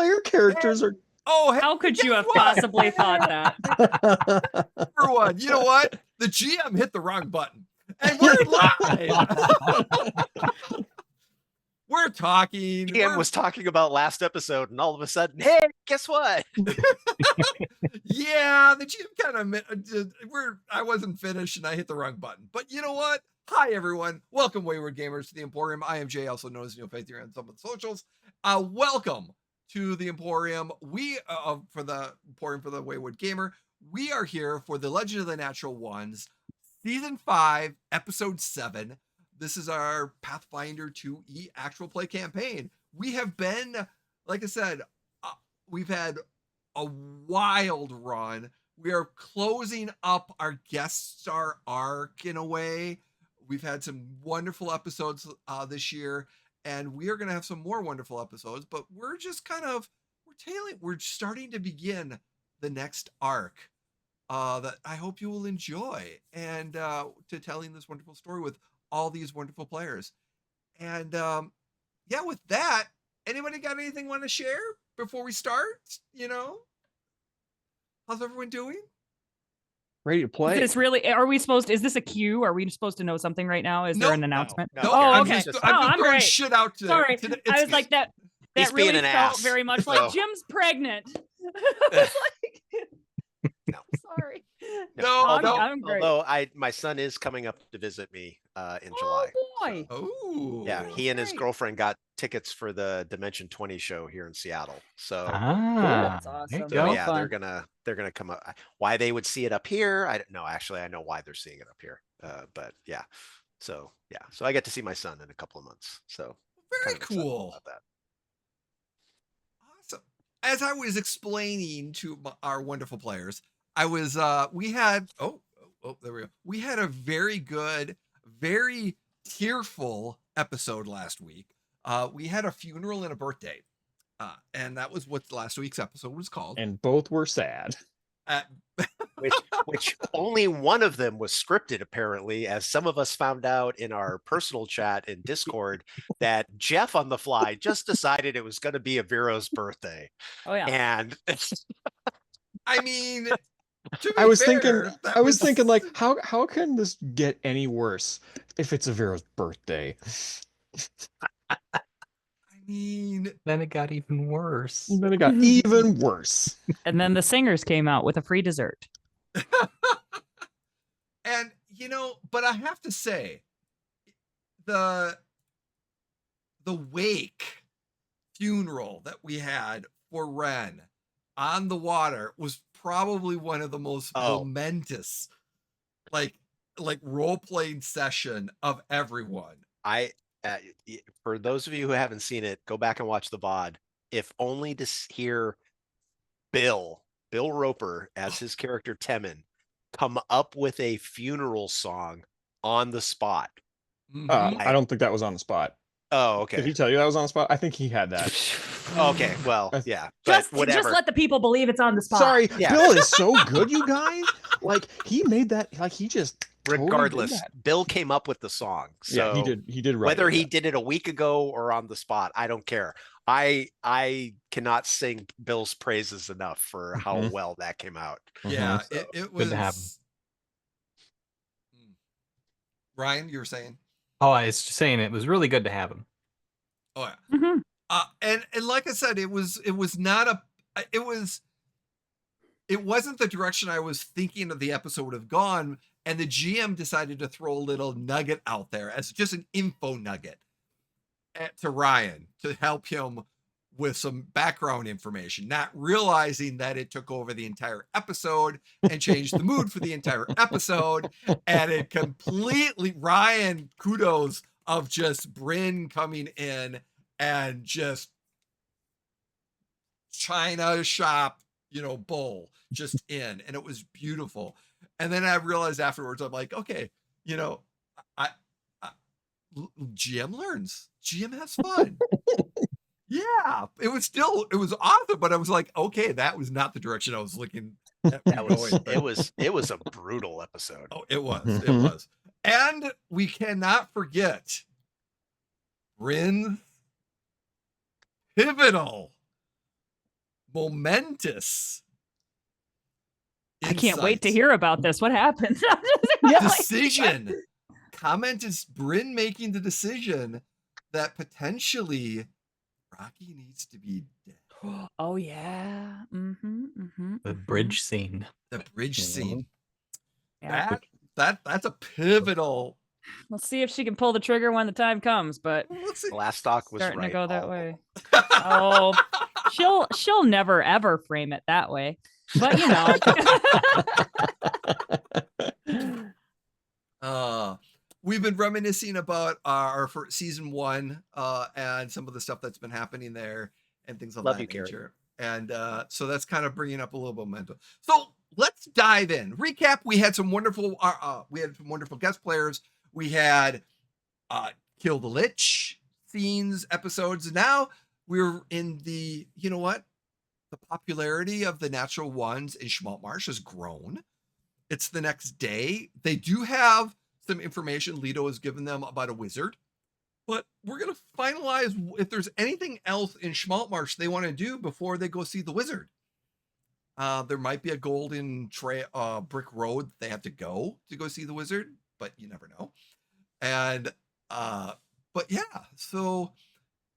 player characters are. Oh, hey, How could you have what? possibly thought that? Number one, you know what? The GM hit the wrong button. And we're live. We're talking. GM was talking about last episode, and all of a sudden, hey, guess what? Yeah, the GM kind of I wasn't finished and I hit the wrong button. But you know what? Hi everyone. Welcome Wayward Gamers to the Emporium. I am Jay, also known as Neofaith here on some of the socials. Welcome to the Emporium. We for the Emporium for the Wayward Gamer. We are here for the Legend of the Natural Ones, Season 5, Episode 7. This is our Pathfinder 2E actual play campaign. We have been, like I said, we've had a wild run. We are closing up our guest star arc in a way. We've had some wonderful episodes this year, and we are going to have some more wonderful episodes, but we're just kind of, we're starting to begin the next arc that I hope you will enjoy, and to telling this wonderful story with all these wonderful players. And yeah, with that, anybody got anything want to share before we start? You know, how's everyone doing? Ready to play. Is this really, are we supposed to, is this a cue? Are we supposed to know something right now? Is there an announcement? No. Oh, okay. I'm throwing great. shit out to. Sorry. I was like, that He's really being an felt ass, very much so. like Jim's pregnant. I was like, No. sorry. No, I'm great. Although my son is coming up to visit me in July. Oh boy. Oh. Yeah, he and his Great. girlfriend got tickets for the Dimension 20 show here in Seattle. So That's awesome. So, Well, yeah, fun. they're gonna come up. Why they would see it up here? I don't know. Actually, I know why they're seeing it up here. But yeah, so I get to see my son in a couple of months. So Very kind of excited cool. about that. Awesome. As I was explaining to our wonderful players, I was we had there we go. We had a very good, very tearful episode last week. We had a funeral and a birthday. And that was what last week's episode was called. And both were sad. Which only one of them was scripted, apparently, as some of us found out in our personal chat in Discord that Jeff on the fly just decided it was going to be Aviro's birthday. Oh yeah. And I mean, to be I was fair, thinking like, how can this get any worse if it's Avira's birthday? I mean, Then it got even worse. And then it got even worse. And then the singers came out with a free dessert. and you know, but I have to say, the wake funeral that we had for Ren on the water was probably one of the most momentous, like role-playing session of everyone. For those of you who haven't seen it, go back and watch the VOD. If only to hear Bill Roper as his character Temin come up with a funeral song on the spot. I don't think that was on the spot. Oh, okay. Did he tell you that was on the spot? I think he had that. Okay, well, yeah. But Just let the people believe it's on the spot. Sorry, Yeah. Bill is so good, you guys. Like he made that. Like he just. Regardless, totally did that. Bill came up with the song. So yeah, he did. Right. Whether he did it a week ago or on the spot, I don't care. I cannot sing Bill's praises enough for how well that came out. Yeah, So, it was good to have him. Ryan, you were saying? Oh, I was just saying it was really good to have him. Oh yeah. Mm-hmm. And like I said, it wasn't the direction I was thinking of the episode would have gone, and the GM decided to throw a little nugget out there as just an info nugget to Ryan to help him with some background information, not realizing that it took over the entire episode and changed the mood for the entire episode. And it completely, Ryan, kudos of just Brynn coming in and just China shop, bowl just in, and it was beautiful. And then I realized afterwards, I'm like, okay, GM learns, GM has fun. Yeah, it was awesome, but I was like, okay, that was not the direction I was looking at. It was a brutal episode. Oh, it was. And we cannot forget Brynn's pivotal momentous I can't wait to insights. hear about this. What happened? Decision. Comment is Brynn making the decision that potentially Rocky needs to be dead. Oh yeah. The bridge scene. The bridge scene. Yeah. That's a pivotal. Let's see if she can pull the trigger when the time comes. But Let's see. Glastoc was starting right. to go that all way. Oh, she'll never ever frame it that way. But you know. We've been reminiscing about our season 1 and some of the stuff that's been happening there and things of Love that you, Carrie. nature. And so that's kind of bringing up a little momentum. So let's dive in. Recap: we had some wonderful guest players. We had Kill the Lich scenes, episodes. And now we're in the, you know what? The popularity of the natural ones in Schmaltmarsh has grown. It's the next day. They do have some information Leto has given them about a wizard, but we're going to finalize if there's anything else in Schmaltmarsh they want to do before they go see the wizard. There might be a golden brick road they have to go see the wizard, but you never know. And but yeah, so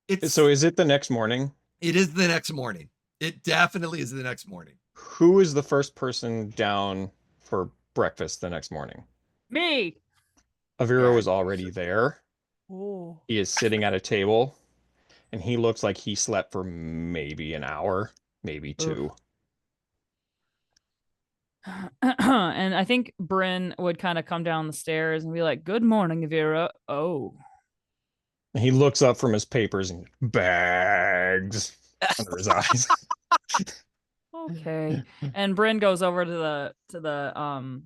is it the next morning? It is the next morning. It definitely is the next morning. Who is the first person down for breakfast the next morning? Me. Aviro is already there. Oh. He is sitting at a table, and he looks like he slept for maybe an hour, maybe 2. And I think Brynn would kind of come down the stairs and be like, "Good morning, Aviro." Oh. And he looks up from his papers and bags under his eyes. Okay. And Brynn goes over to the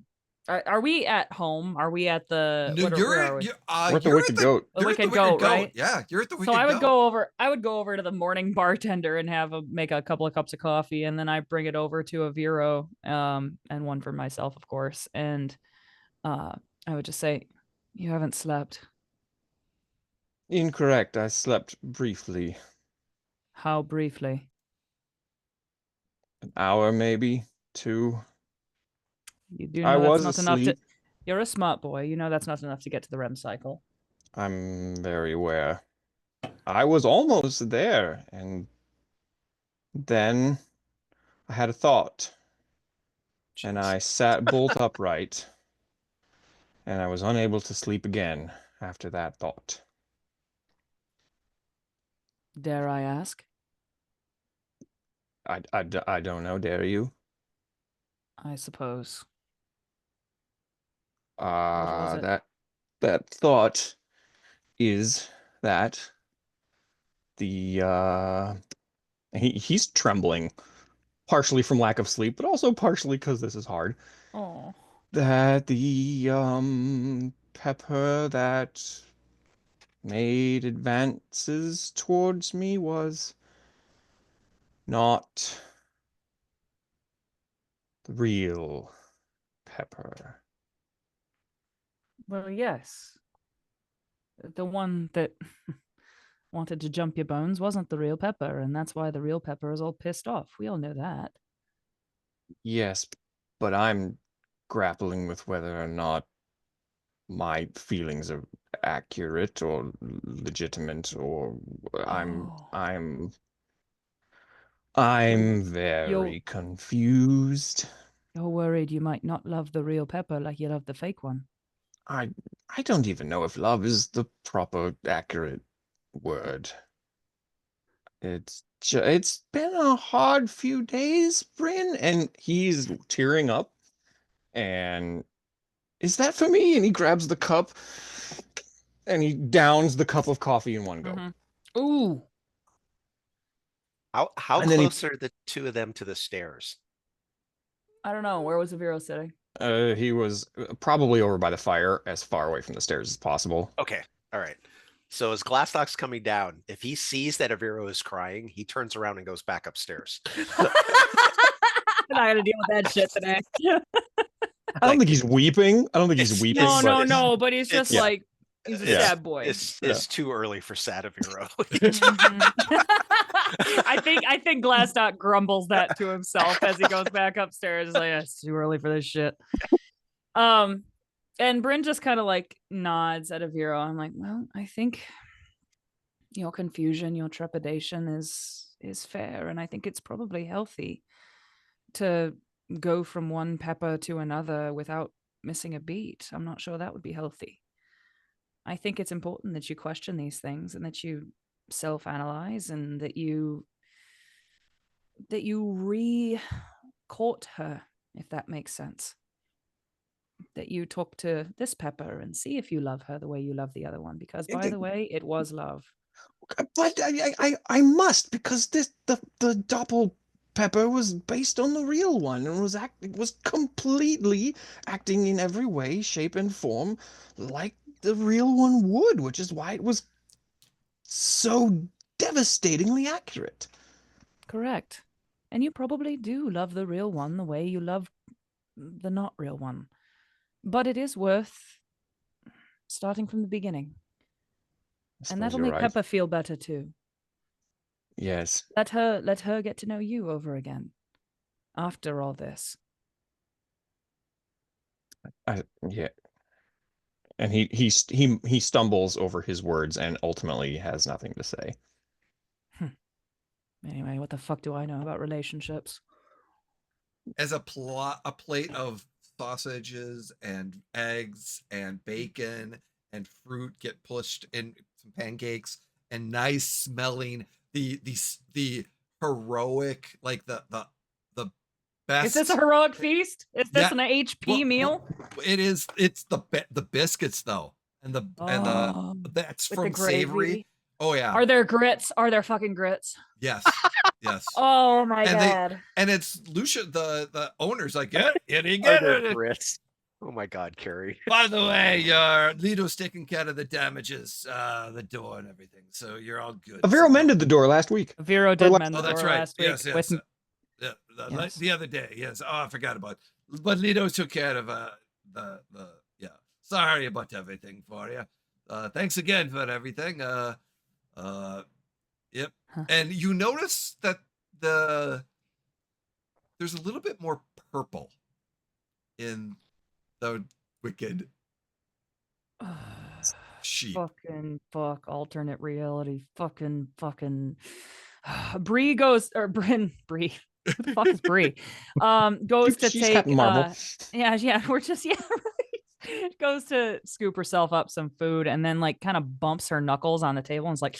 are we at home? Are we at the No, We're at the you're Wicked Goat. The Wicked Goat, right? Yeah, you're at the Wicked So I would Goat. go over to the morning bartender and make a couple of cups of coffee, and then I bring it over to Aviro, and one for myself, of course. And I would just say, "You haven't slept." Incorrect. I slept briefly. How briefly? An hour, maybe 2. You do I know was that's not enough asleep. to. You're a smart boy. You know that's not enough to get to the REM cycle. I'm very aware. I was almost there, and then I had a thought, and I sat bolt upright, and I was unable to sleep again after that thought. Dare I ask? I don't know, dare you? I suppose. was it? That thought is that the he's trembling, partially from lack of sleep, but also partially because this is hard. Oh. That the pepper that made advances towards me was not the real pepper. Well, yes. The one that wanted to jump your bones wasn't the real Pepper, and that's why the real Pepper is all pissed off. We all know that. Yes, but I'm grappling with whether or not my feelings are accurate or legitimate, or I'm Oh. very confused. You're worried you might not love the real Pepper like you love the fake one. I don't even know if love is the proper accurate word. It's been a hard few days, Brynn, and he's tearing up. And is that for me? And he grabs the cup and he downs the cup of coffee in one go. Mm-hmm. Ooh. How And then close are the two of them to the stairs? I don't know. Where was Aviro sitting? He was probably over by the fire, as far away from the stairs as possible. Okay, all right. So as Glastoc's coming down, if he sees that Aviro is crying, he turns around and goes back upstairs. I'm not gonna deal with that shit today. I don't think he's weeping. I don't think he's weeping. No, but no, but he's just Yeah. like, He's a Yeah. sad boy. It's too early for sad Aviro. Mhm. I think Glastoc grumbles that to himself as he goes back upstairs. He's like, it's too early for this shit. And Brynn just kind of like nods at Aviro. I'm like, well, I think your confusion, your trepidation is fair, and I think it's probably healthy to go from one pepper to another without missing a beat. I'm not sure that would be healthy. I think it's important that you question these things and that you self-analyze and that you re-court her, if that makes sense. That you talk to this pepper and see if you love her the way you love the other one, because by the way, it was love. But I must, because the doppel pepper was based on the real one and was completely acting in every way, shape, and form like the real one would, which is why it was so devastatingly accurate. Correct. And you probably do love the real one the way you love the not real one. But it is worth starting from the beginning. And that'll make Pepper feel better too. Yes. Let her get to know you over again after all this. Yeah. And he stumbles over his words and ultimately has nothing to say. Anyway, what the fuck do I know about relationships? As a plate of sausages and eggs and bacon and fruit get pushed in some pancakes and nice smelling the heroic, like the best. Is this a heroic feast? Is this an HP meal? It is. It's the biscuits though, and that's from Savory. Oh yeah. Are there grits? Are there fucking grits? Yes. Yes. Oh my god. And it's Lucia, the owner's like, get it. Grits. Oh my god, Carrie. By the way, Lito's taking care of the damages, the door and everything, so you're all good. Aviro mended the door last week. Aviro did mend the door last week. Yes. Yes. The other day. Yes. Oh, I forgot about it. But Lito took care of the Sorry about everything for you. Thanks again for everything. Yep. Huh. And you notice that there's a little bit more purple in the wicked sheep. Fuck alternate reality. Fucking Bree goes, or Brynn. Who the fuck is Bree? Goes to She's take Captain Marvel. We're just right. Goes to scoop herself up some food and then like kind of bumps her knuckles on the table and is like,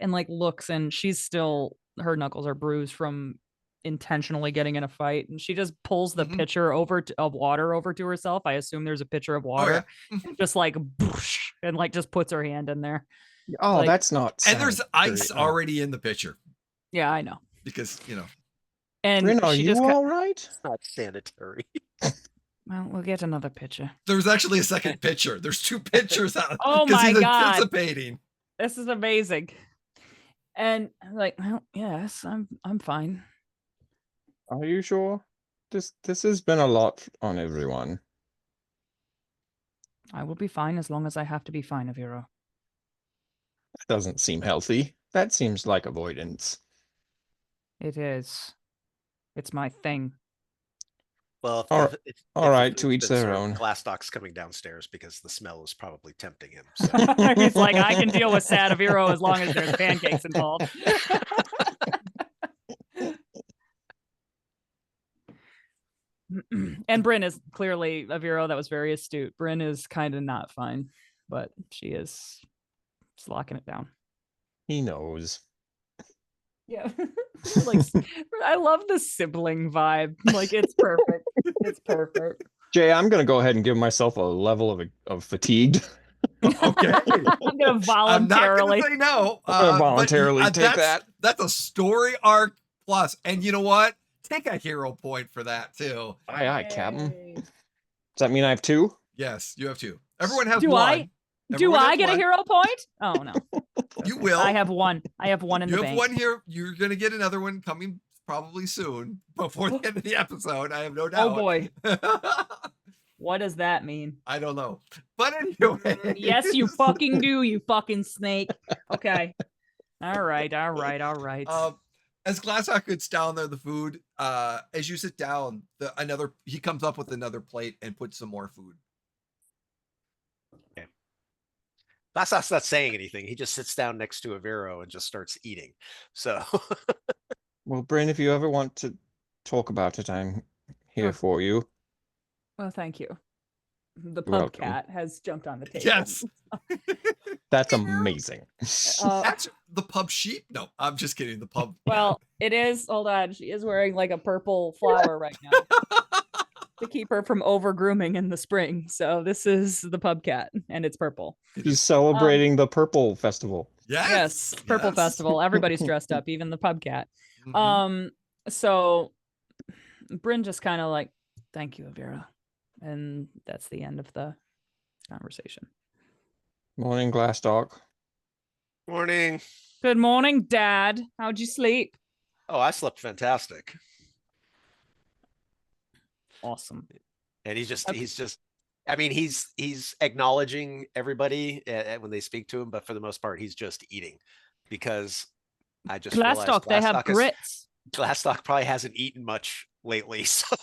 and like looks, and she's still, her knuckles are bruised from intentionally getting in a fight, and she just pulls the pitcher of water over to herself. I assume there's a pitcher of water. And just like boosh, and like just puts her hand in there. Oh, like, that's not. And there's ice already in the pitcher. Yeah, I know. Because And Brynn, are you all right? It's not sanitary. Well, we'll get another pitcher. There's actually a second pitcher. There's two pitchers out. Oh my god! Anticipating. This is amazing. And I'm like, well, yes, I'm fine. Are you sure? This has been a lot on everyone. I will be fine as long as I have to be fine, Aviro. That doesn't seem healthy. That seems like avoidance. It is. It's my thing. Well, all right, to each their own. Glastoc's coming downstairs because the smell is probably tempting him. So. He's like, I can deal with sad Aviro as long as there's pancakes involved. And Brynn is clearly Aviro. That was very astute. Brynn is kind of not fine, but she's locking it down. He knows. Yeah. Like, I love the sibling vibe. Like, it's perfect. It's perfect. Jay, I'm gonna go ahead and give myself a level of fatigued. Okay. I'm gonna voluntarily. I'm not gonna say no. I'm gonna voluntarily take that. That's a story arc plus. And you know what? Take a hero point for that too. Aye, Captain. Does that mean I have 2? Yes, you have 2. Everyone has Do one. Do I get a hero point? Oh no. You will. I have 1. I have 1 in the bank. You have 1 here. You're gonna get another one coming probably soon, before the end of the episode. I have no doubt. Oh boy. What does that mean? I don't know. But anyway. Yes, you fucking do, you fucking snake. Okay. All right. As Glastoc puts down there the food, as you sit down, he comes up with another plate and puts some more food. Glastoc's not saying anything. He just sits down next to Aviro and just starts eating. So Well, Brynn, if you ever want to talk about it, I'm here for you. Well, thank you. The You're pub welcome. cat has jumped on the table. Yes. That's amazing. That's the pub sheep? No, I'm just kidding. The pub. Well, it is. Hold on. She is wearing like a purple flower right now to keep her from over grooming in the spring. So this is the pub cat, and it's purple. He's celebrating the Purple Festival. Yes, Purple Festival. Everybody's dressed up, even the pub cat. Mhm. So Brynn just kind of like, thank you, Aviro. And that's the end of the conversation. Morning, Glastoc. morning. Good morning, Dad. How'd you sleep? Oh, I slept fantastic. Awesome. And he's just I mean, he's acknowledging everybody when they speak to him, but for the most part, he's just eating because I just realized Glastoc, they have grits. Glastoc probably hasn't eaten much lately, so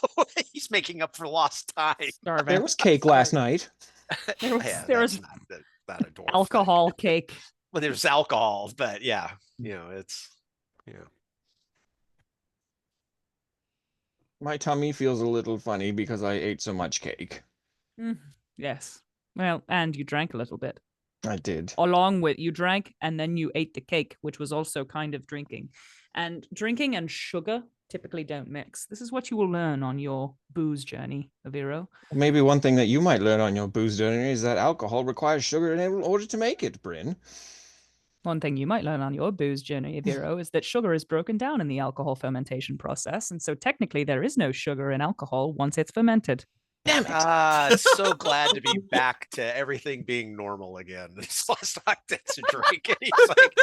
he's making up for lost time. Starving. There was cake last night. There was not a dwarf alcohol thing. cake. Well, there's alcohol, but yeah, it's My tummy feels a little funny because I ate so much cake. Yes. Well, and you drank a little bit. I did. Along with you drank and then you ate the cake, which was also kind of drinking. And drinking and sugar typically don't mix. This is what you will learn on your booze journey, Aviro. Maybe one thing that you might learn on your booze journey is that alcohol requires sugar in order to make it, Brynn. One thing you might learn on your booze journey, Aviro, is that sugar is broken down in the alcohol fermentation process. And so technically there is no sugar in alcohol once it's fermented. Damn it. So glad to be back to everything being normal again. This last time to drink, and he's like,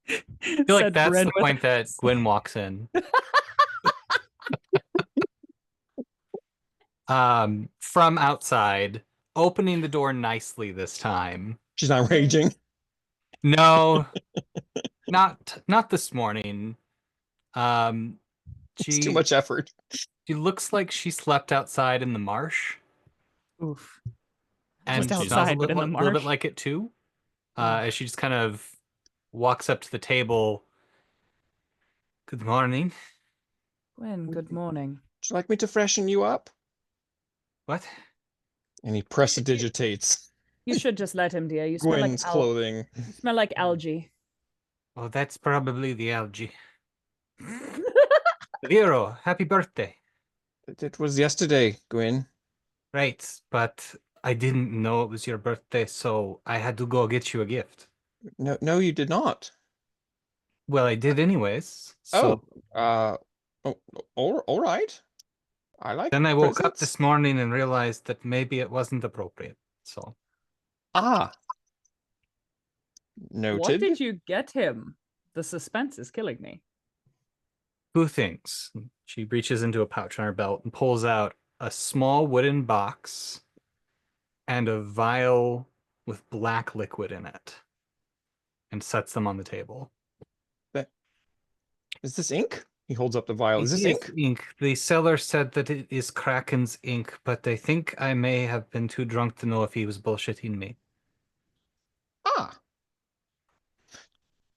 I feel like that's the point that Gwyn walks in. From outside, opening the door nicely this time. She's not raging. No, not this morning. It's too much effort. She looks like she slept outside in the marsh. Oof. And Just she outside, smells but in the a little bit marsh. like it too. As she just kind of walks up to the table. Good morning. Gwyn, good morning. Would you like me to freshen you up? What? And he prestidigitates You should just let him, dear. You smell Gwyn's like clothing. You smell like algae. Oh, that's probably the algae. Aviro, happy birthday. It was yesterday, Gwyn. Right, but I didn't know it was your birthday, so I had to go get you a gift. No, you did not. Well, I did anyways. So all right. I like. then I woke up presents. this morning and realized that maybe it wasn't appropriate. So noted. What did you get him? The suspense is killing me. 2 things. She reaches into a pouch on her belt and pulls out a small wooden box and a vial with black liquid in it and sets them on the table. Is this ink? He holds up the vial. Is this ink? Ink. The seller said that it is Kraken's ink, but I think I may have been too drunk to know if he was bullshitting me.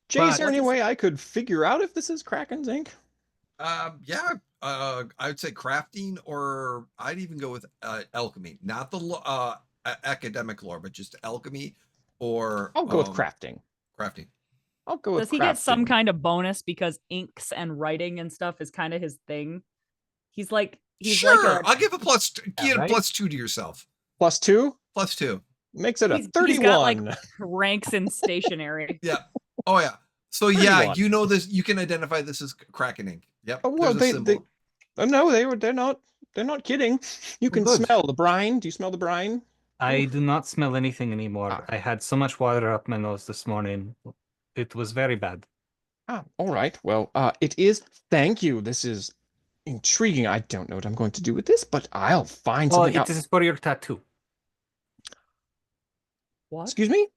Jay, is there any way I could figure out if this is Kraken's ink? Yeah. I would say crafting, or I'd even go with alchemy, not the academic lore, but just alchemy, or I'll go with crafting. Crafting. I'll go with Does he get some kind of bonus because inks and writing and stuff is kind of his thing? He's sure. I'll give a plus. Yeah, right? +2 to yourself. +2? +2 makes it a 31. He's got like ranks in stationery. Yeah. Oh yeah. So 31. yeah, you know this. You can identify this as Kraken ink. Yep. Oh well, they're not kidding. You can smell the brine. Do you smell the brine? I do not smell anything anymore. I had so much water up my nose this morning. It was very bad. All right. Well, it is. Thank you. This is Intriguing. I don't know what I'm going to do with this, but I'll find Oh, something it out. is for your tattoo. What? Excuse me?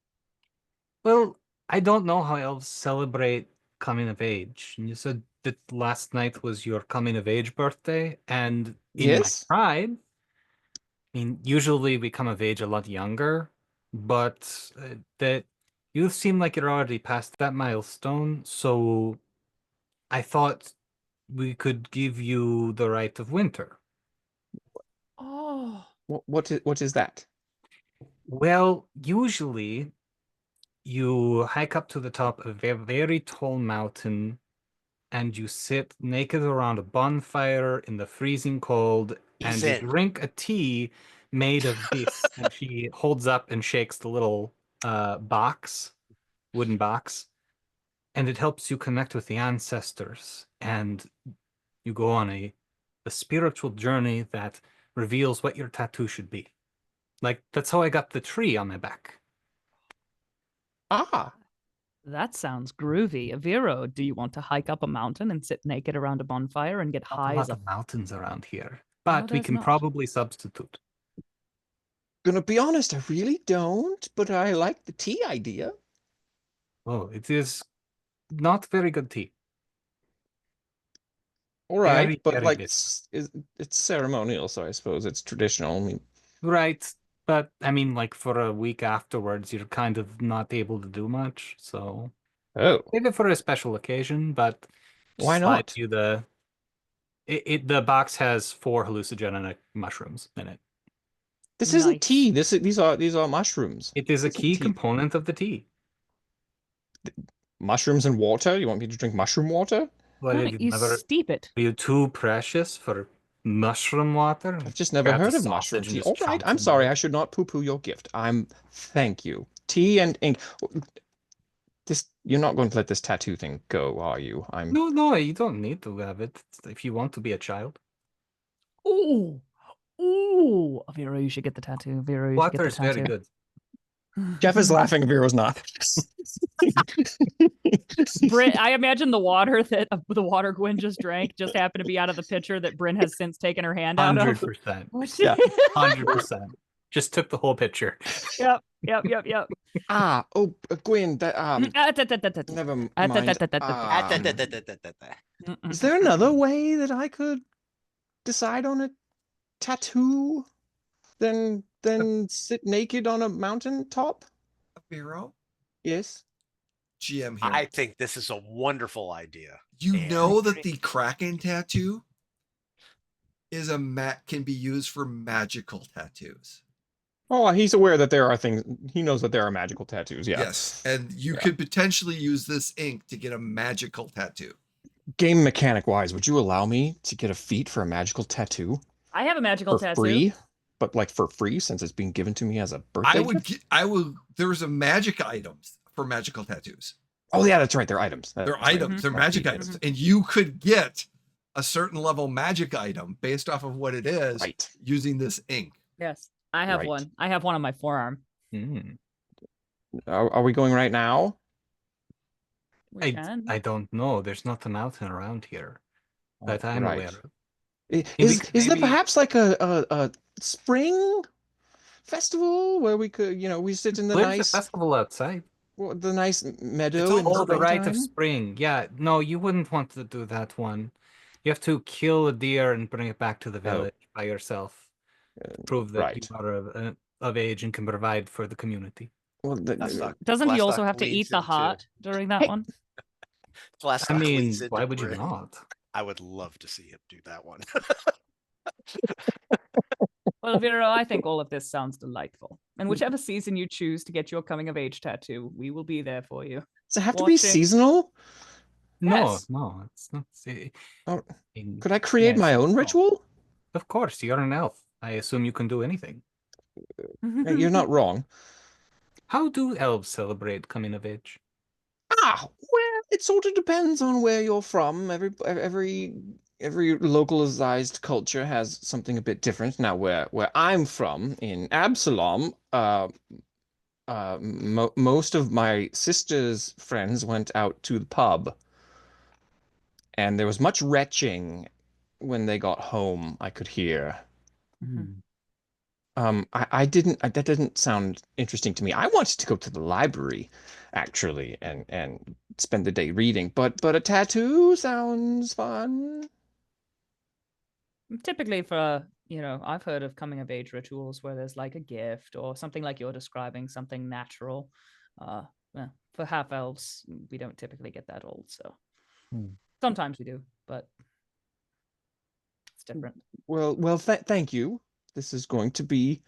Well, I don't know how elves celebrate coming of age. And you said that last night was your coming of age birthday, and in my Yes? tribe, I mean, usually we come of age a lot younger, but that you seem like you're already past that milestone, so I thought we could give you the rite of winter. Oh. What is that? Well, usually you hike up to the top of a very tall mountain and you sit naked around a bonfire in the freezing cold He's and you in. drink a tea made of this. And she holds up and shakes the little box, wooden box, and it helps you connect with the ancestors. And you go on a spiritual journey that reveals what your tattoo should be. Like, that's how I got the tree on my back. Ah, That sounds groovy. Aviro, do you want to hike up a mountain and sit naked around a bonfire and get Not a high as lot a... of mountains around here, No, but we there's can not. probably substitute. gonna be honest, I really don't, but I like the tea idea. Oh, it is not very good tea. All right, Very, but very like bitter. it's ceremonial, so I suppose it's traditional. I mean, Right. But I mean, like for a week afterwards, you're kind of not able to do much. So oh, maybe for a special occasion, but why slide not? you the box has 4 hallucinogenic mushrooms in it. This isn't Nice. tea. These are mushrooms. It is a This isn't key tea. component of the tea. Mushrooms and water? You want me to drink mushroom water? What No, have you you never? steep it. Are you too precious for mushroom water? I've just never Grab the heard of mushroom sausage and tea. just All right, chomp I'm into sorry. it. I should not poo-poo your gift. Thank you. Tea and ink. This, you're not going to let this tattoo thing go, are you? No, no, you don't need to have it if you want to be a child. Ooh. Ooh. Aviro, you should get the tattoo. Aviro, you should get Water the is very tattoo. good. Jeff is laughing. Vero's not. Brynn, I imagine the water that the water Gwyn just drank just happened to be out of the pitcher that Brynn has since taken her hand out of. 100%. Yeah. 100%. Just took the whole picture. Yep. Yep. Oh, Gwyn, Mm, never mind. Is there another way that I could decide on a tattoo than sit naked on a mountain top? Aviro, Yes. GM here. I think this is a wonderful idea. You And- know that the Kraken tattoo can be used for magical tattoos. Oh, he's aware that there are things. He knows that there are magical tattoos. Yeah. Yes, and you Yeah. could potentially use this ink to get a magical tattoo. Game mechanic wise, would you allow me to get a feat for a magical tattoo I have a magical for tattoo. free? But like for free, since it's being given to me as a birthday gift? I would. There's a magic items for magical tattoos. Oh yeah, that's right. They're items. They're That's right. items. They're Right, magic yes. items, and you could get a certain level magic item based off of what it is Right. using this ink. Yes, I have Right. one. I have one on my forearm. Mm. Are we going right now? We can. I don't know. There's not a mountain around here that I'm Right. aware of. I- we Is could is there maybe- perhaps like a spring festival where we could, we sit in the There's a nice festival outside. the nice meadow all in the Oh, the rite of springtime? spring. Yeah, no, you wouldn't want to do that one. You have to kill a deer and bring it back to the village by yourself. Prove that right. you are of age and can provide for the community. Well, Doesn't he also Glastoc have to leads eat the into- heart during that Hey. one? Glastoc I mean, leads into why would you Brynn. not? I would love to see him do that one. Well, Vero, I think all of this sounds delightful. And whichever season you choose to get your coming of age tattoo, we will be there for you. does it have to be watching- seasonal? No, Yes. no, it's not. Oh, mean, Could I create yes, my own no. ritual? Of course, you're an elf. I assume you can do anything. You're not wrong. How do elves celebrate coming of age? Well, it sort of depends on where you're from. Every localized culture has something a bit different. Now, where I'm from in Absalom, most of my sister's friends went out to the pub, and there was much retching when they got home, I could hear. Mhm. I didn't. That didn't sound interesting to me. I wanted to go to the library, actually, and spend the day reading. But a tattoo sounds fun. Typically for, I've heard of coming of age rituals where there's like a gift or something like you're describing, something natural. Uh, well, for half elves, we don't typically get that old, so sometimes we do, but it's different. Well, thank you. This is going to be.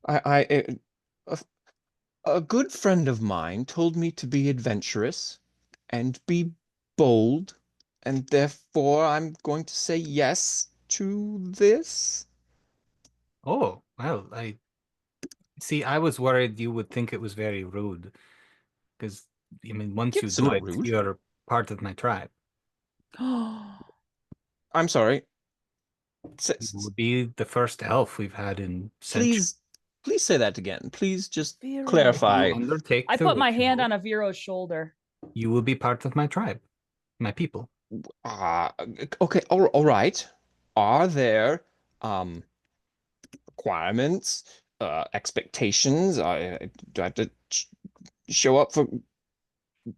I a, a good friend of mine told me to be adventurous and be bold, and therefore I'm going to say yes to this. Oh, well, I see. I was worried you would think it was very rude because, I mean, once you It's do not it, rude. you're part of my tribe. I'm sorry. You would be the first elf we've had in centuries. Please, please say that again. Please just Aviro. If you clarify. undertake I the put my hand ritual, on Aviro's shoulder. you will be part of my tribe, my people. Uh, okay, all right. Are there um requirements, expectations? Do I have to show up for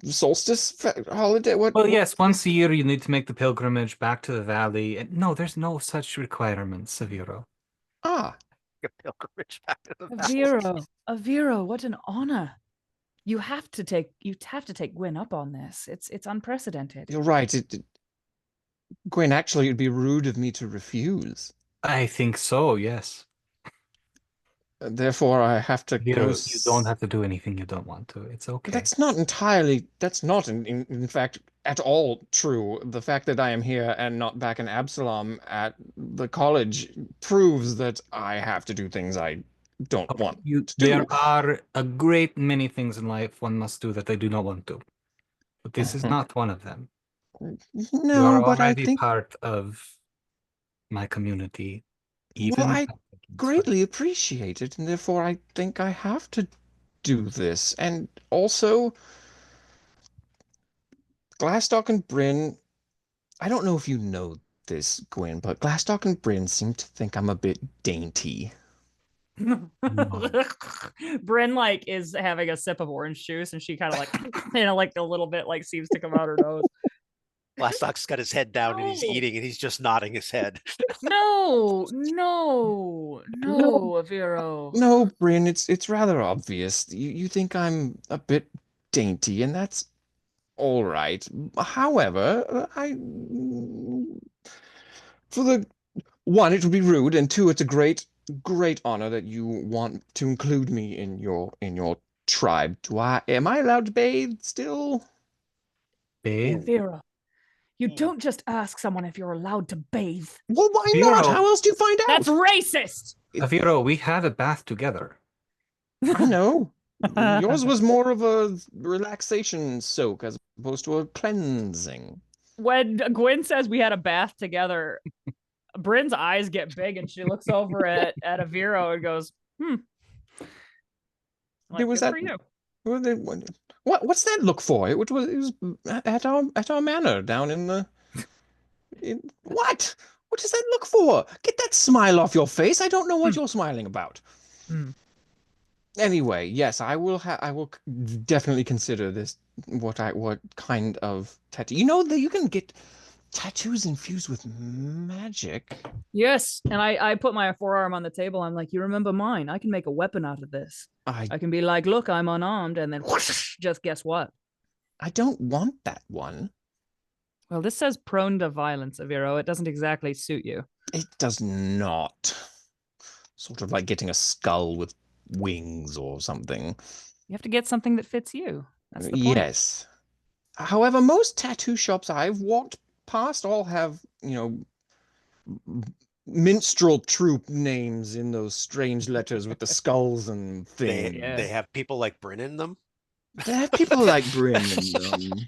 solstice holiday? Well, What? yes, once a year you need to make the pilgrimage back to the valley. And no, there's no such requirements, Aviro. Ah, A pilgrimage back to the valley. Aviro, what an honor. You have to take Gwyn up on this. It's unprecedented. you're right. Gwyn, actually, it'd be rude of me to refuse. I think so, yes. Therefore, I have to go. Aviro, you don't have to do anything you don't want to. It's okay. That's not in fact at all true. The fact that I am here and not back in Absalom at the college proves that I have to do things I don't Oh, want to there do. are a great many things in life one must do that they do not want to. But this is not one of them. You are No, but I already think, part of my community, well, even I without making this right. greatly appreciate it, and therefore I think I have to do this. And also, Glastoc and Brynn, I don't know if you know this, Gwyn, but Glastoc and Brynn seem to think I'm a bit dainty. No. Bryn like is having a sip of orange juice and she kind of like like a little bit like seems to come out her nose. Glastoc's got his head down and he's No. eating and he's just nodding his head. No, No, Aviro. no, Bryn, it's rather obvious. You think I'm a bit dainty, and that's all right. However, I for the one, it would be rude, and two, it's a great honor that you want to include me in your tribe. Am I allowed to bathe still? Bathe? Aviro, you Mm. don't just ask someone if you're allowed to bathe. Well, why not? Aviro, How else do you find out? That's racist. Aviro, we had a bath together. I know. Yours was more of a relaxation soak as opposed to a cleansing. When Gwyn says we had a bath together, Bryn's eyes get big and she looks over at Aviro and goes, There like, was good that. for you. What's that look for? It was at our manor down in the. What? What does that look for? Get that smile off your face. I don't know what you're smiling about. Hmm. Anyway, yes, I will definitely consider this what kind of tattoo. You know that you can get tattoos infused with magic. Yes. And I put my forearm on the table. I'm like, you remember mine? I can make a weapon out of this. I I can be like, look, I'm unarmed. And then whoosh, just guess what? I don't want that one. Well, this says prone to violence, Aviro. It doesn't exactly suit you. It does not. Sort of like getting a skull with wings or something. You have to get something that fits you. That's the point. Yes. However, most tattoo shops I've walked past all have, minstrel troupe names in those strange letters with the skulls and They things. Yeah. they have people like Brynn in them. They have people like Brynn in them.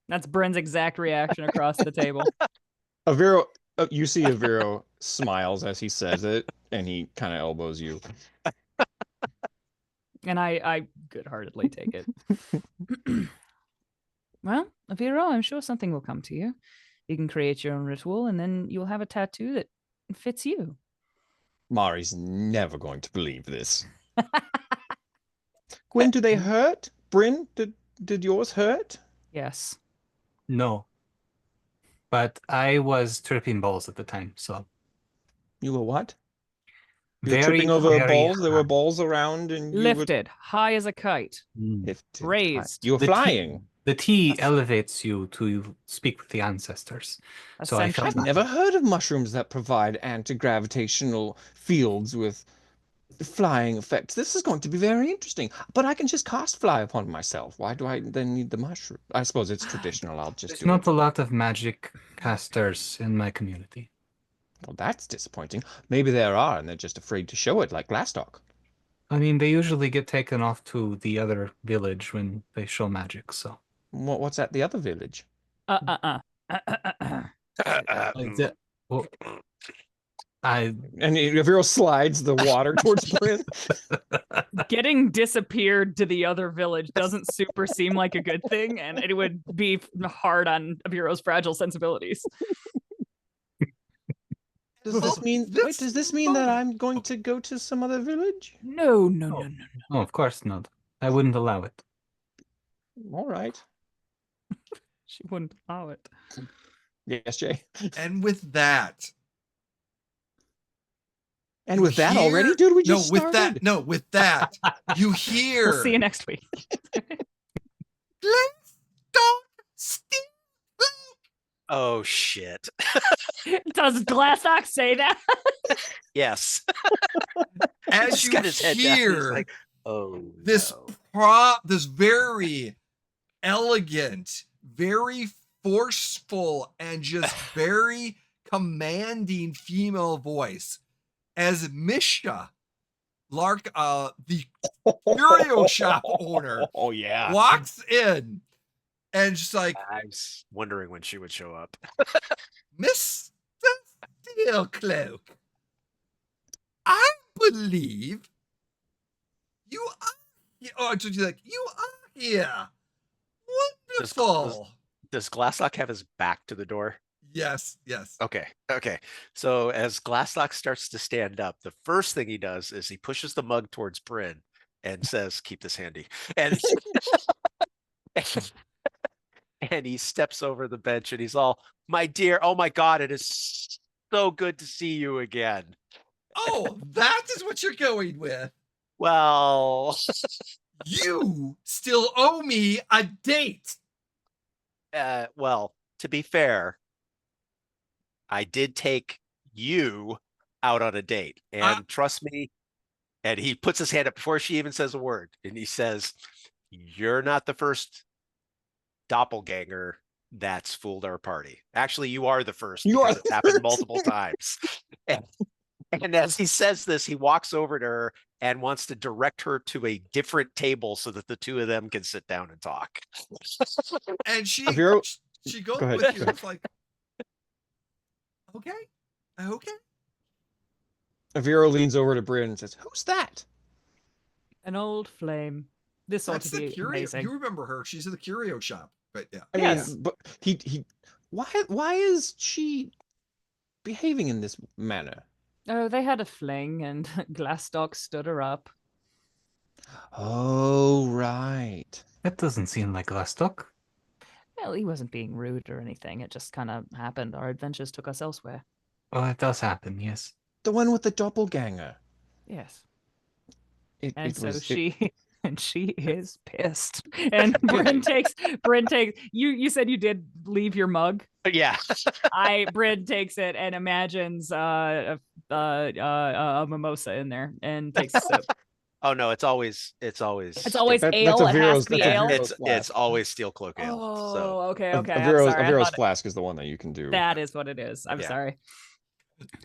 That's Bryn's exact reaction across the table. Aviro, you see Aviro smiles as he says it, and he kind of elbows you. And I good-heartedly take it. Well, Aviro, I'm sure something will come to you. You can create your own ritual, and then you'll have a tattoo that fits you. Mari's never going to believe this. Gwyn, do they hurt? Brynn, did yours hurt? Yes. No. But I was tripping balls at the time, so You were what? You were very, tripping over very balls? There were hard. balls around and you were Lifted, high as a kite, lifted. raised. You were The flying. The tea Yes. elevates you to speak with the ancestors. So I felt I've Ascension. never heard of mushrooms that provide anti-gravitational fields with flying effects. This is going to be very interesting. But I can just cast fly upon myself. Why do I then need the mushroom? I suppose it's traditional. I'll just There's do not it. a lot of magic casters in my community. Well, that's disappointing. Maybe there are, and they're just afraid to show it, like Glastoc. I mean, they usually get taken off to the other village when they show magic, so. What's at the other village? Well, I And Aviro slides the water towards Brynn. Getting disappeared to the other village doesn't super seem like a good thing, and it would be hard on Aviro's fragile sensibilities. Does this mean? Wait, does this mean that I'm going to go to some other village? No. oh, of course not. I wouldn't allow it. All right. She wouldn't allow it. Yes, Jay. And with that, And with that already, dude, we just started. with that, you hear. We'll see you next week. Glastoc still. Oh shit. Does Glastoc say that? Yes. As He's you got his head down. He's hear like, oh this no. this very elegant, very forceful, and just very commanding female voice, as Misha Lark, the curio shop owner, Oh yeah. walks in and just like, I was wondering when she would show up. Mr. Steelcloak, I believe you are here. Oh, so she's like, you are here. Wonderful. Does Glastoc have his back to the door? Yes. Okay. So as Glastoc starts to stand up, the first thing he does is he pushes the mug towards Brynn and says, keep this handy. And and he steps over the bench and he's all, my dear, oh my God, it is so good to see you again. Oh, that is what you're going with. Well, You still owe me a date. well, to be fair, I did take you out on a date, and trust me. And he puts his hand up before she even says a word, and he says, "You're not the first doppelganger that's fooled our party. Actually, you are the first. You are because it's happened multiple times." And as he says this, he walks over to her and wants to direct her to a different table so that the two of them can sit down and talk. And she Aviro, goes go ahead, with you. go ahead. It's like, okay. Aviro leans over to Brynn and says, "Who's that?" An old flame. This ought That's to the be curio. amazing. You remember her? She's in the curio shop. But yeah. I Yes. mean, but he why is she behaving in this manner? Oh, they had a fling, and Glastoc stood her up. Oh, right. That doesn't seem like Glastoc. Well, he wasn't being rude or anything. It just kind of happened. Our adventures took us elsewhere. Oh, it does happen, yes. The one with the doppelganger. Yes. It And so was she and she is pissed. And Brynn takes you said you did leave your mug. Yeah. Brynn takes it and imagines a mimosa in there and takes a sip. Oh no, it's always It's always That's ale. It has Aviro's- to be that's ale. Aviro's it's flask. always steel cloak ale. Oh, So okay. I'm Aviro's, sorry. I Aviro's thought flask is the one that you can do. that is what it is. I'm Yeah. sorry.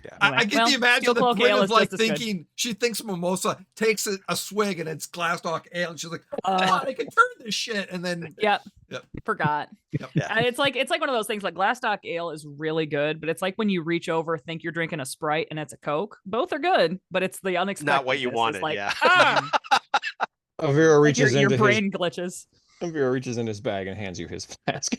yeah. I Anyway, get well, the imagine Steel that Cloak Brynn ale is is like just as good. thinking, she thinks mimosa, takes a swig, and it's Glastoc ale. And she's like, oh, Uh, God, I can turn this shit. And then, Yep. Yep. Forgot. Yep. Yeah. And it's like one of those things. Like Glastoc ale is really good, but it's like when you reach over, think you're drinking a Sprite, and it's a Coke. Both are good, but it's the unexpected. Not what you wanted, Like, yeah. ah, Aviro like reaches your into brain glitches. Aviro reaches in his bag and hands you his flask.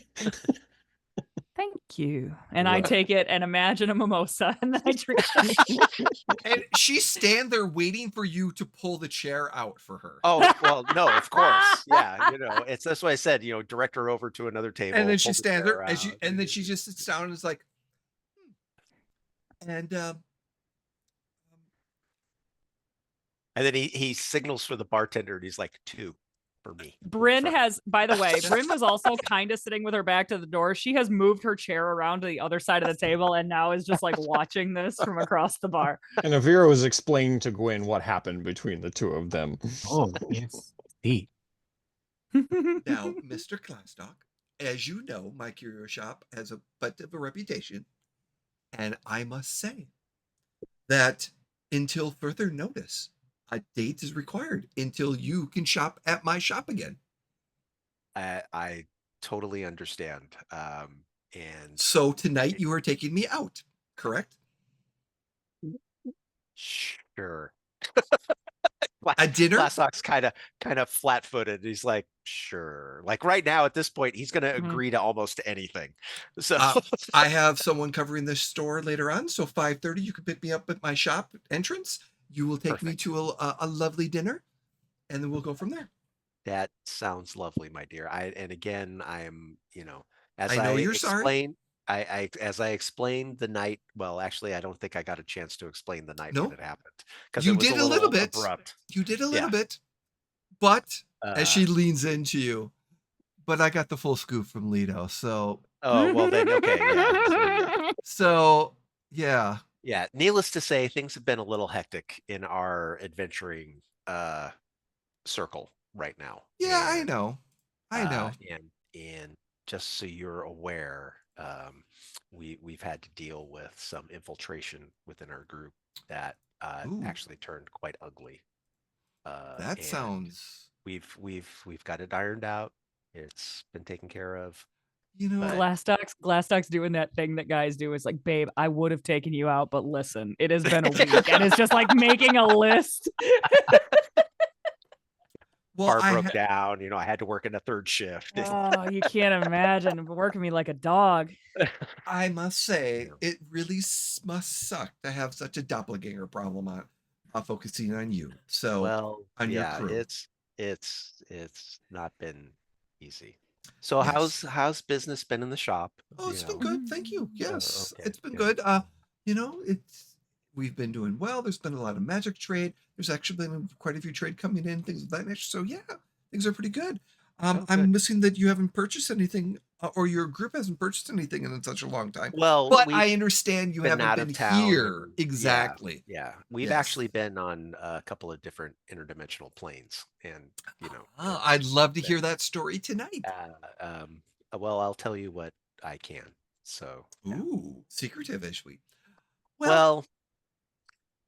Thank you. And I What? take it and imagine a mimosa, and then I drink that. And she stand there waiting for you to pull the chair out for her. Oh, well, no, of course. Yeah, that's what I said, direct her over to another table. And then she pull the stands chair there, out. and then she just sits down and is like, and And then he signals for the bartender and he's like, 2 for me. Brynn For- has, by the way, Brynn was also kind of sitting with her back to the door. She has moved her chair around to the other side of the table and now is just like watching this from across the bar. And Aviro was explaining to Gwyn what happened between the two of them. Oh, yes. Indeed. now, Mr. Glastoc, as you know, my curio shop has a bit of a reputation, and I must say that until further notice, a date is required until you can shop at my shop again. I totally understand. And So tonight you are taking me out, correct? sure. A dinner? Glastock's kind of flat-footed. He's like, sure. Like right now at this point, he's going to Mhm. agree to almost anything. So I have someone covering this store later on, so 5:30 you can pick me up at my shop entrance. You will take me Perfect. to a lovely dinner, and then we'll go from there. that sounds lovely, my dear. And again, I'm, as I know you're sorry. explained, as I explained the night. Well, actually, I don't think I got a chance to explain the night No. when it happened because You it was did a a little bit. abrupt. You did a little Yeah. bit, but as she Uh, leans into you, but I got the full scoop from Lido, so oh well, then okay, yeah. so yeah. Yeah, needless to say, things have been a little hectic in our adventuring circle right now. Yeah, I And, know. I know. And just so you're aware, we've had to deal with some infiltration within our group that Ooh. actually turned quite ugly. That and sounds, we've got it ironed out. It's been taken care of. you know, But- Glastoc's doing that thing that guys do. It's like, babe, I would have taken you out, but listen, it has been a week, and it's just like making a list. well, bar I broke down. I had to work in a third shift. Oh, you can't imagine working me like a dog. I must say, Yeah. it really must suck to have such a doppelganger problem on focusing on you. So Well, on your yeah, crew. it's not been easy. So Yes. how's business been in the shop? Oh, it's been good. Thank you. Yes, okay, it's been good. good. We've been doing well. There's been a lot of magic trade. There's actually been quite a few trade coming in, things of that nature. So yeah, things are pretty good. Oh, I'm good. missing that you haven't purchased anything, or your group hasn't purchased anything in such a long time. Well, But we've I understand you been haven't out been of town. here. and- Exactly. Yeah. We've Yes. actually been on a couple of different interdimensional planes, and I'd love to hear that story tonight. well, I'll tell you what I can. So yeah. Ooh, secretive-ish. Well,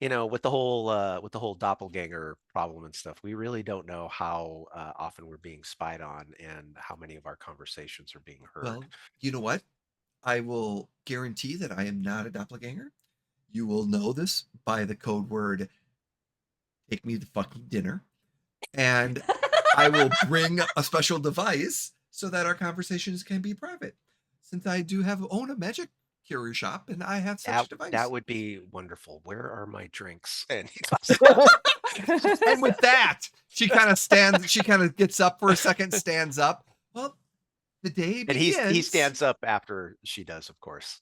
with the whole doppelganger problem and stuff, we really don't know how often we're being spied on and how many of our conversations are being heard. Well, you know what? I will guarantee that I am not a doppelganger. You will know this by the code word, take me to fucking dinner. And I will bring a special device so that our conversations can be private. Since I do own a magic curio shop and I have such a device. That would be wonderful. Where are my drinks? And And with that, she kind of gets up for a second, stands up. Well, the day begins. and he stands up after she does, of course.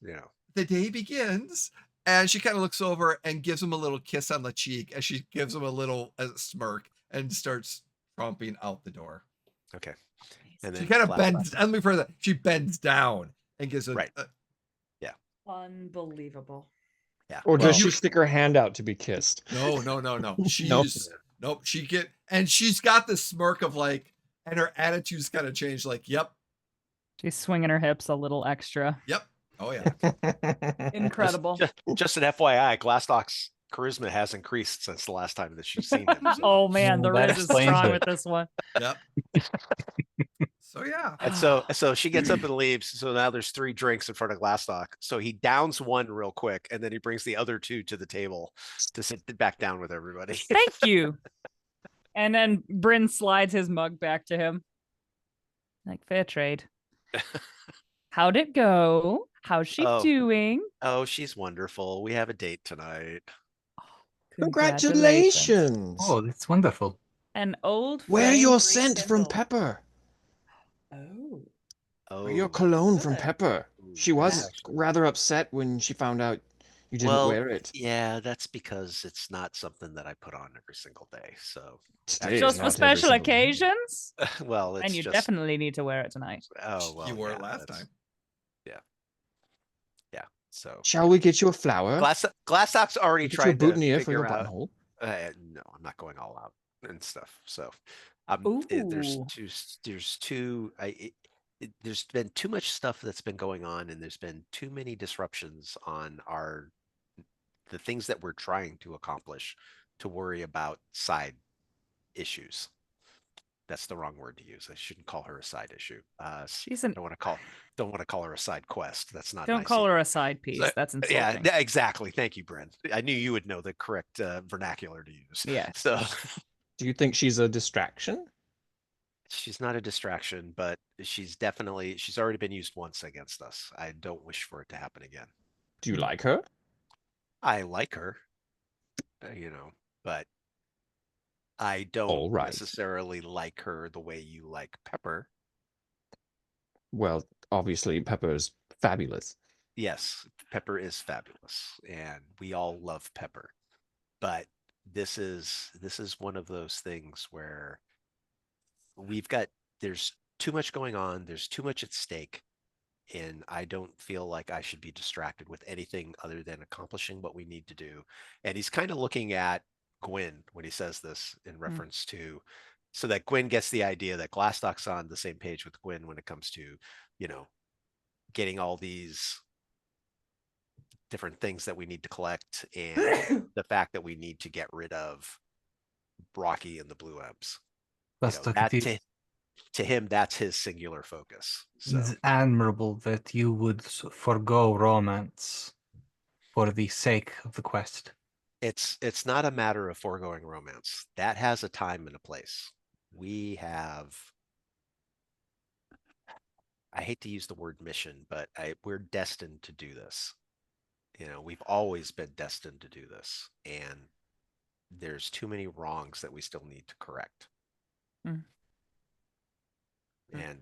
The day begins, and she kind of looks over and gives him a little kiss on the cheek as she gives him a little smirk and starts tromping out the door. Okay. And then She kind of Glastoc- bends. Let me further. She bends down and gives a Right. Unbelievable. Yeah. Or does Well- she stick her hand out to be kissed? No. She's nope. She's got the smirk of like, and her attitude's kind of changed. Like, yep. She's swinging her hips a little extra. Oh yeah. Incredible. Just an FYI, Glastoc's charisma has increased since the last time that she's seen him. So. Oh man, the That Riz is explains strong it. with this one. Yep. So yeah. And so she gets up and leaves. So now there's 3 drinks in front of Glastoc. So he downs one real quick, and then he brings the other 2 to the table to sit back down with everybody. Thank you. And then Brynn slides his mug back to him. Like fair trade. How'd it go? How's she Oh. doing? Oh, she's wonderful. We have a date tonight. Congratulations. Congratulations! Oh, that's wonderful. An old Wear flame your scent from rekindled. Pepper. Oh. Wear your Oh, cologne from Good. Pepper. ooh, She that's was actually rather upset when she found out you didn't well, wear it. yeah, that's because it's not something that I put on every single day. So Today is Just for not every special single day. occasions? well, And it's you just definitely need to wear it tonight. oh well, You wore yeah, it last that's- time. Yeah. So Shall we get you a flower? Glassdock's already Get you a tried to boutonniere for figure your out. buttonhole. No, I'm not going all out and stuff. So, there's Ooh. there's been too much stuff that's been going on, and there's been too many disruptions on the things that we're trying to accomplish to worry about side issues. That's the wrong word to use. I shouldn't call her a side issue. She's an Don't want to call her a side quest. That's not don't nice call either. her a side piece. So, That's yeah, insulting. exactly. Thank you, Brynn. I knew you would know the correct vernacular to use. Yes. So Do you think she's a distraction? she's not a distraction, but she's already been used once against us. I don't wish for it to happen again. Do you like her? I like her, but I don't All right. necessarily like her the way you like Pepper. Well, obviously Pepper's fabulous. Yes, Pepper is fabulous, and we all love Pepper. But this is one of those things where there's too much going on, there's too much at stake, and I don't feel like I should be distracted with anything other than accomplishing what we need to do. And he's kind of looking at Gwyn when he says this in reference to, so that Gwyn gets the idea that Glastoc's on the same page with Gwyn when it comes to, you know, getting all these different things that we need to collect and the fact that we need to get rid of Rocky and the Blue M's. Glastoc, it is To him, that's his singular focus. So it's admirable that you would forego romance for the sake of the quest. it's not a matter of foregoing romance. That has a time and a place. I hate to use the word mission, but we're destined to do this. We've always been destined to do this, and there's too many wrongs that we still need to correct. Mm. And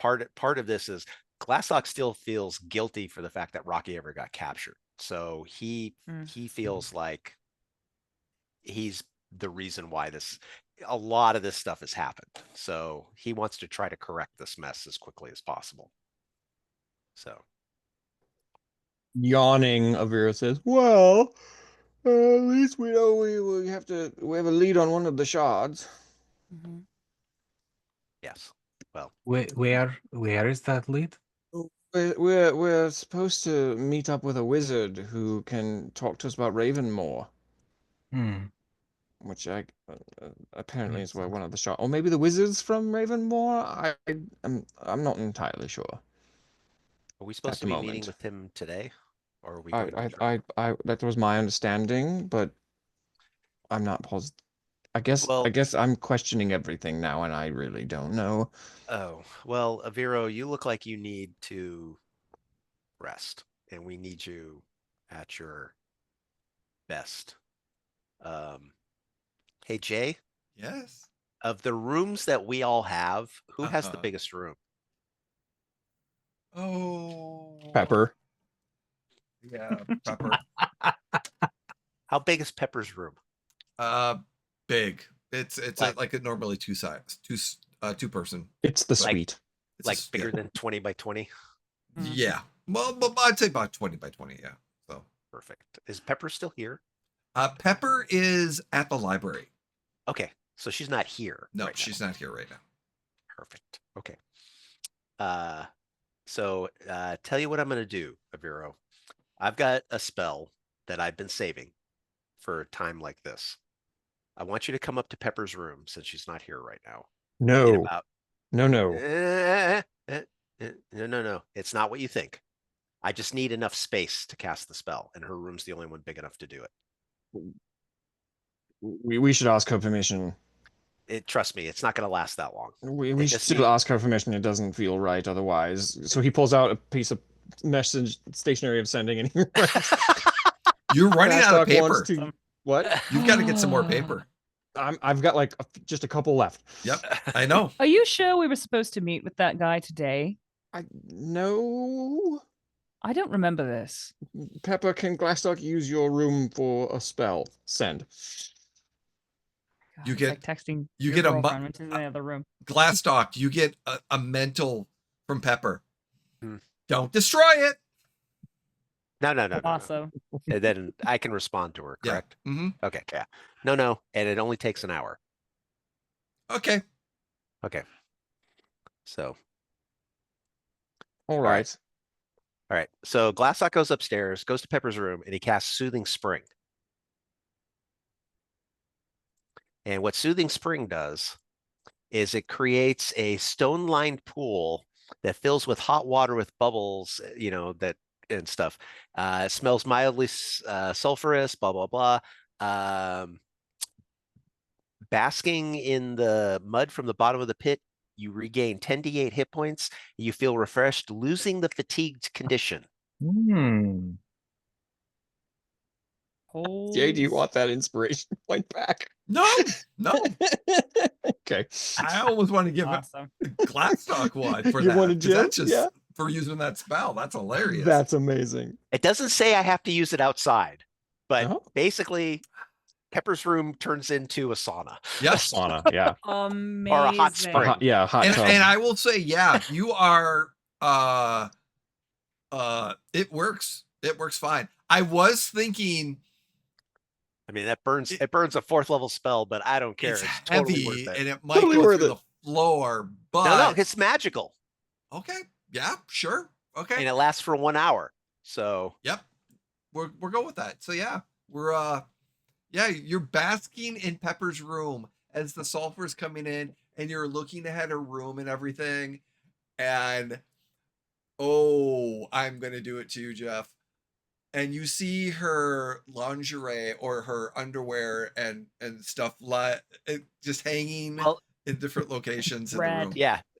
part of this is Glastoc still feels guilty for the fact that Rocky ever got captured. So he feels like he's the reason why a lot of this stuff has happened. So he wants to try to correct this mess as quickly as possible. So Yawning, Avira says, "Well, at least we know we have a lead on one of the shards." yes, well, Where is that lead? We're supposed to meet up with a wizard who can talk to us about Ravenmore, Hmm. which apparently is where Yes. one of the shards, or maybe the wizards from Ravenmore. I'm not entirely sure are we supposed at to the be meeting moment. with him today, or are we going to? I that was my understanding, but I'm not positive. I Well, guess I'm questioning everything now, and I really don't know. oh, well, Aviro, you look like you need to rest, and we need you at your best. Um, hey, Jay, Yes. of the rooms that we all have, who has the Uh-huh. biggest room? Oh. Pepper, Yeah, Pepper. How big is Pepper's room? Big. It's Like- like a normally two person. it's the Like- suite. It's Like yeah. bigger than 20 by 20? Yeah. Well, I'd say about 20 by 20. Yeah. So, Perfect. Is Pepper still here? Pepper is at the library. Okay, so she's not here. No, right now. she's not here right now. Perfect. Okay. So tell you what I'm going to do, Aviro. I've got a spell that I've been saving for a time like this. I want you to come up to Pepper's room since she's not here right now. In No, about no. no. It's not what you think. I just need enough space to cast the spell, and her room's the only one big enough to do it. We should ask her permission. trust me, it's not going to last that long. We should still ask her permission. It doesn't feel right otherwise. So he pulls out a piece of message stationery of sending, and he writes. You're running out of Glastoc paper. wants to- What? You've got to get some more paper. I've got like just a couple left. Yep, I know. Are you sure we were supposed to meet with that guy today? No. I don't remember this. Pepper, can Glastoc use your room for a spell? Send. God, You it's get- like texting. you your get a girlfriend into the other room. Glastoc, you get a mental from Pepper. Hmm. Don't destroy it. No. Awesome. And then I can respond to her, Yeah. correct? Mm-hmm. Okay, yeah. No, and it only takes an hour. Okay. Okay. So, All right. all right. So Glastoc goes upstairs, goes to Pepper's room, and he casts Soothing Spring. And what Soothing Spring does is it creates a stone-lined pool that fills with hot water with bubbles, that and stuff. It smells mildly sulfurous, blah, blah, blah. Basking in the mud from the bottom of the pit, you regain 10d8 hit points. You feel refreshed, losing the fatigued condition. Hmm. Jay, do you want that inspiration point back? No. Okay. I almost want to give Awesome. Glastoc one for You that. wanted 'cause Jim? That's just Yeah. for using that spell. That's hilarious. That's amazing. It doesn't say I have to use it outside, but Oh. basically, Pepper's room turns into a sauna. Yes. Sauna, yeah. Amazing. Or a hot spring. Hot tub. And I will say, yeah, you are it works. It works fine. I was thinking I mean, it burns a 4th level spell, but I don't care. it's It's totally heavy worth it. and it might Totally go worth through it. the floor, but No, it's magical, okay. Yeah, sure. Okay. and it lasts for 1 hour. So Yep. We're going with that. So yeah, we're you're basking in Pepper's room as the sulfur's coming in and you're looking at her room and everything. And I'm gonna do it to you, Jeff. And you see her lingerie or her underwear and stuff just hanging Well- in different locations in the Red. room.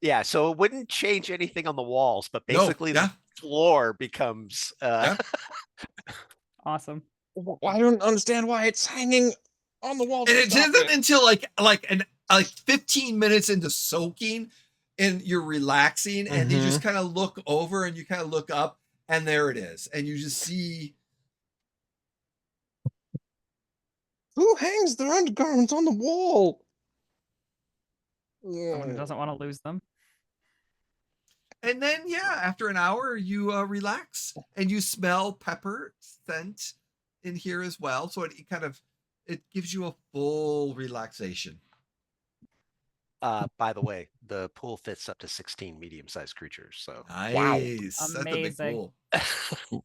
yeah. So it wouldn't change anything on the walls, but No, basically yeah. the floor becomes. Yeah. Awesome. I don't understand why it's hanging on the wall. And it isn't until like 15 minutes into soaking and you're relaxing and you just kind of look over and you kind of look up and there it is. And you just see. Who hangs their undergarments on the wall? Someone who doesn't want to lose them. And then, after an hour, you relax and you smell pepper scent in here as well. So it gives you a full relaxation. By the way, the pool fits up to 16 medium-sized creatures. So Nice. That's a big Amazing. pool.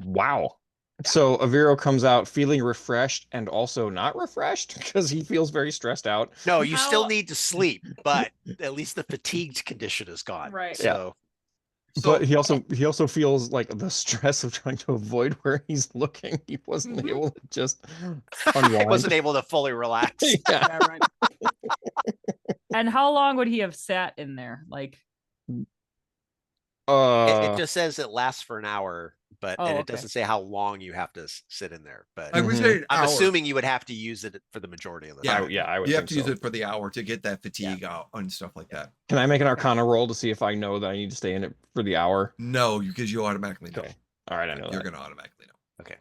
Wow. So Aviro comes out feeling refreshed and also not refreshed because he feels very stressed out. no, you still How- need to sleep, but at least the fatigued condition is gone. Right. So But he also feels like the stress of trying to avoid where he's looking. He wasn't able to just I unwind. wasn't able to fully relax. Yeah. Yeah, right. And how long would he have sat in there? Like, It just says it lasts for an hour, but Oh, and it okay. doesn't say how long you have to sit in there. But I would Mhm. say an I'm hour. assuming you would have to use it for the majority of the Yeah. time. I would You have think to use so. it for the hour to get that fatigue out and stuff like that. Can I make an Arcana roll to see if I know that I need to stay in it for the hour? No, because you automatically know. Okay. All right, I know You're that. going to automatically know. Okay.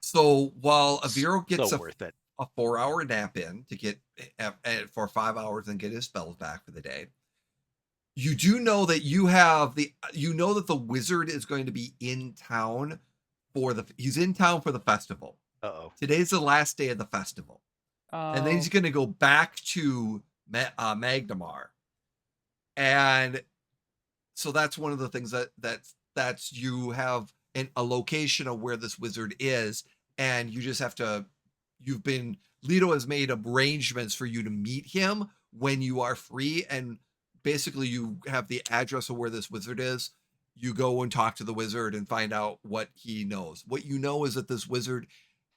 So while Aviro gets So worth it. a 4-hour nap in to get for 5 hours and get his spells back for the day, you do know that that the wizard is going to be in town he's in town for the festival. Uh-oh. Today's the last day of the festival. And then he's going to go back to Magdamar. And so that's one of the things that's you have a location of where this wizard is, and you just have to. Leto has made arrangements for you to meet him when you are free, and basically you have the address of where this wizard is. You go and talk to the wizard and find out what he knows. What you know is that this wizard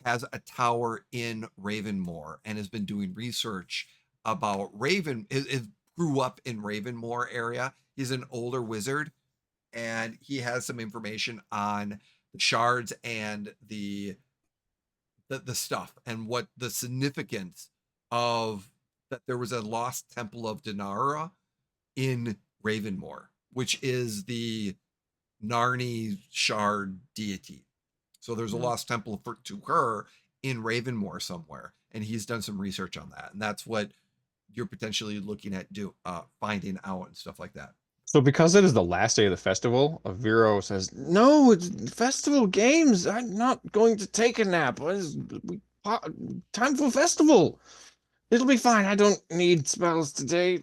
has a tower in Ravenmoor and has been doing research about Raven. It grew up in Ravenmore area. He's an older wizard, and he has some information on the shards and the stuff and what the significance of that there was a lost temple of Dinara in Ravenmore, which is the Narni shard deity. So there's a lost temple to her in Ravenmore somewhere, and he's done some research on that, and that's what you're potentially looking at finding out and stuff like that. So because it is the last day of the festival, Aviro says, "No, it's festival games. I'm not going to take a nap. Time for festival. It'll be fine. I don't need spells today.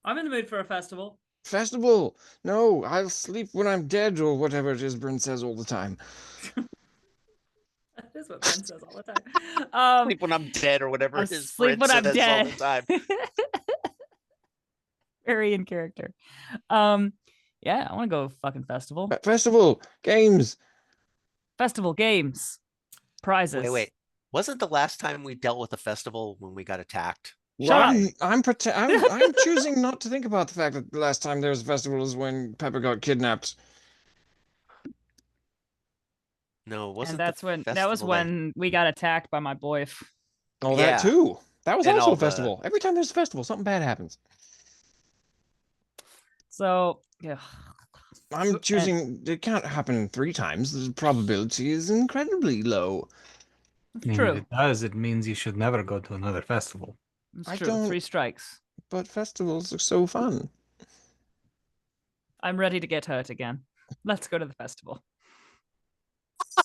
I'm in the mood for a festival. Festival. No, I'll sleep when I'm dead," or whatever it is Brynn says all the time. That is what Ben says all the time. Sleep when I'm dead or whatever I'll it is sleep Brynn when I'm says all the dead. time. Very in character. Yeah, I want to go fucking festival. Festival games. Festival games. Prizes. Wait. Wasn't the last time we dealt with a festival when we got attacked? Shut up. I'm choosing not to think about the fact that the last time there was a festival is when Pepper got kidnapped. No, wasn't And that was when we got attacked by my boy. Oh, Yeah. that too. That was And also all a festival. Every time there's a festival, something bad happens. So yeah. I'm choosing. It can't happen 3 times. The probability is incredibly low. And True. if it does, it means you should never go to another festival. It's I true. don't- 3 strikes. But festivals are so fun. I'm ready to get hurt again. Let's go to the festival.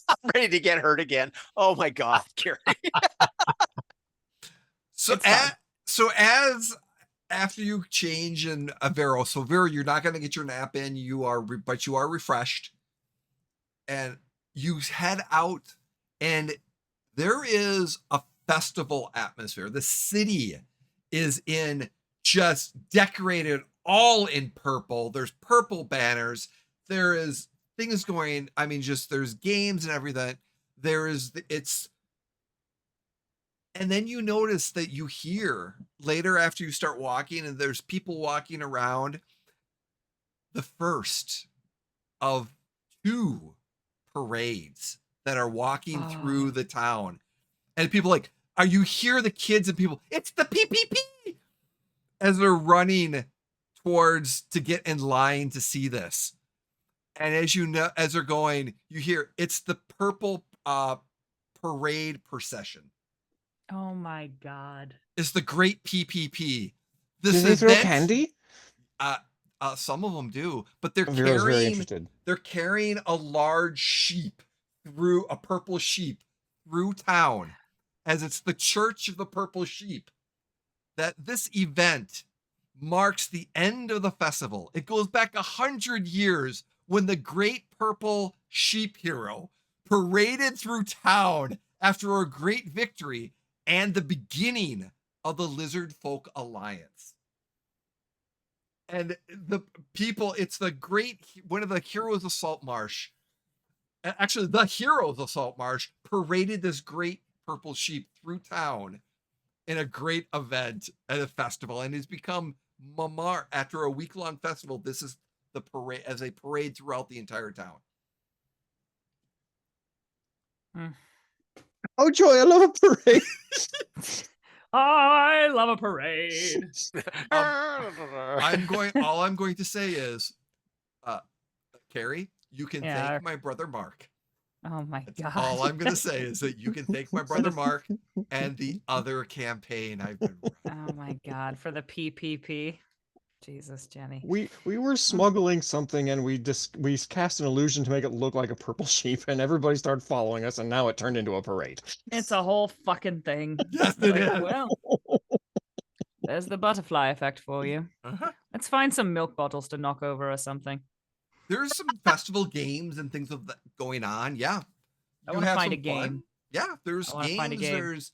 I'm ready to get hurt again. Oh my God, Carrie. So It's fine. as after you change in Aviro, so Aviro, you're not going to get your nap in. But you are refreshed, and you head out, and there is a festival atmosphere. The city is in just decorated all in purple. There's purple banners. There is things going. I mean, just there's games and everything. And then you notice that you hear later after you start walking, and there's people walking around, the first of 2 parades that are walking through the town. And people like, are you hear the kids and people, it's the PPP, as they're running towards to get in line to see this. And as you know, as they're going, you hear it's the purple parade procession. Oh my God. It's the great PPP. Do This they throw event, candy? some of them do, but they're Aviro's very carrying interested. a large sheep through a purple sheep through town, as it's the Church of the Purple Sheep. That this event marks the end of the festival. It goes back 100 years when the great purple sheep hero paraded through town after a great victory and the beginning of the Lizard Folk Alliance. And the people, it's one of the heroes of Saltmarsh. Actually, the heroes of Saltmarsh paraded this great purple sheep through town in a great event at a festival, and it's become Mamar. After a week-long festival, this is the parade, as a parade throughout the entire town. Oh joy, I love a parade. I love a parade. All I'm going to say is, Carrie, you can thank my brother Mark. Oh my God. All I'm going to say is that you can thank my brother Mark and the other campaign I've been running. Oh my God. For the PPP. Jesus, Jenny. We were smuggling something, and we cast an illusion to make it look like a purple sheep, and everybody started following us, and now it turned into a parade. It's a whole fucking thing. Yes, it is. Well, there's the butterfly effect for you. Let's find some milk bottles to knock over or something. There's some festival games and things of that going on. Yeah. I want to find a game. Fun. Yeah, there's I wanna games, find a game. there's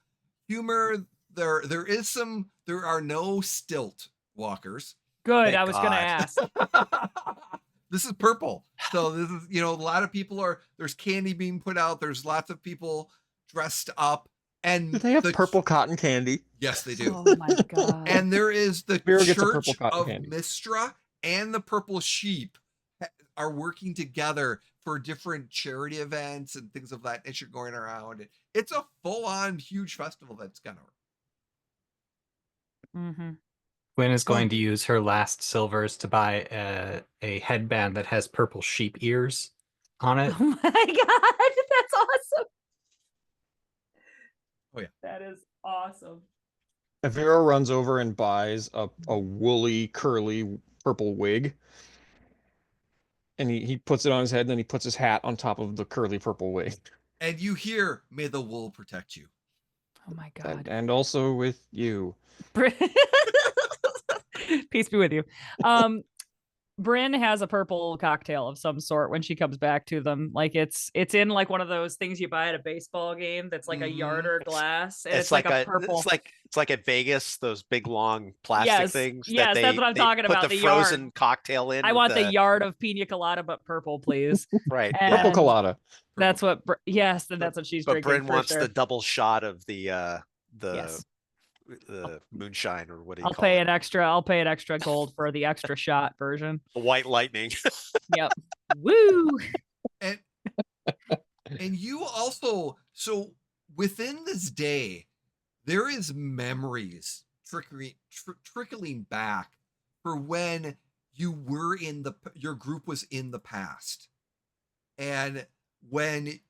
humor, there are no stilt walkers. Good. Thank I was going to God. ask. This is purple. So this is, a lot of people there's candy being put out. There's lots of people dressed up. And Do they have purple cotton candy? Yes, they do. Oh my god. And there is the Aviro gets a purple Church cotton of candy. Mistra and the Purple Sheep are working together for different charity events and things of that nature going around. It's a full-on huge festival that's gonna. Mm-hmm. Gwyn is So- going to use her last silvers to buy a headband that has purple sheep ears on it. Oh my god, that's awesome. Oh, yeah. That is awesome. Aviro runs over and buys a woolly, curly purple wig. And he puts it on his head, and then he puts his hat on top of the curly purple wig. And you hear, "May the wool protect you." Oh my god. And also with you. Peace be with you. Brynn has a purple cocktail of some sort when she comes back to them. Like it's in like one of those things you buy at a baseball game that's like a yarder glass, and it's like a purple. It's like at Vegas, those big long plastic Yes, things. yes, that that's what I'm they talking put about, the the yard. frozen cocktail in. I with want the yard of pina colada, but purple, please. right. And Purple colada. That's what. Yes, then that's what she's But drinking. Brynn for wants sure. the double shot of the Yes. the moonshine, or what do you I'll call pay it? an extra. I'll pay an extra gold for the extra shot version. The white lightning. Yep. Woo. And you also, so within this day, there is memories trickling back for when you were your group was in the past, and when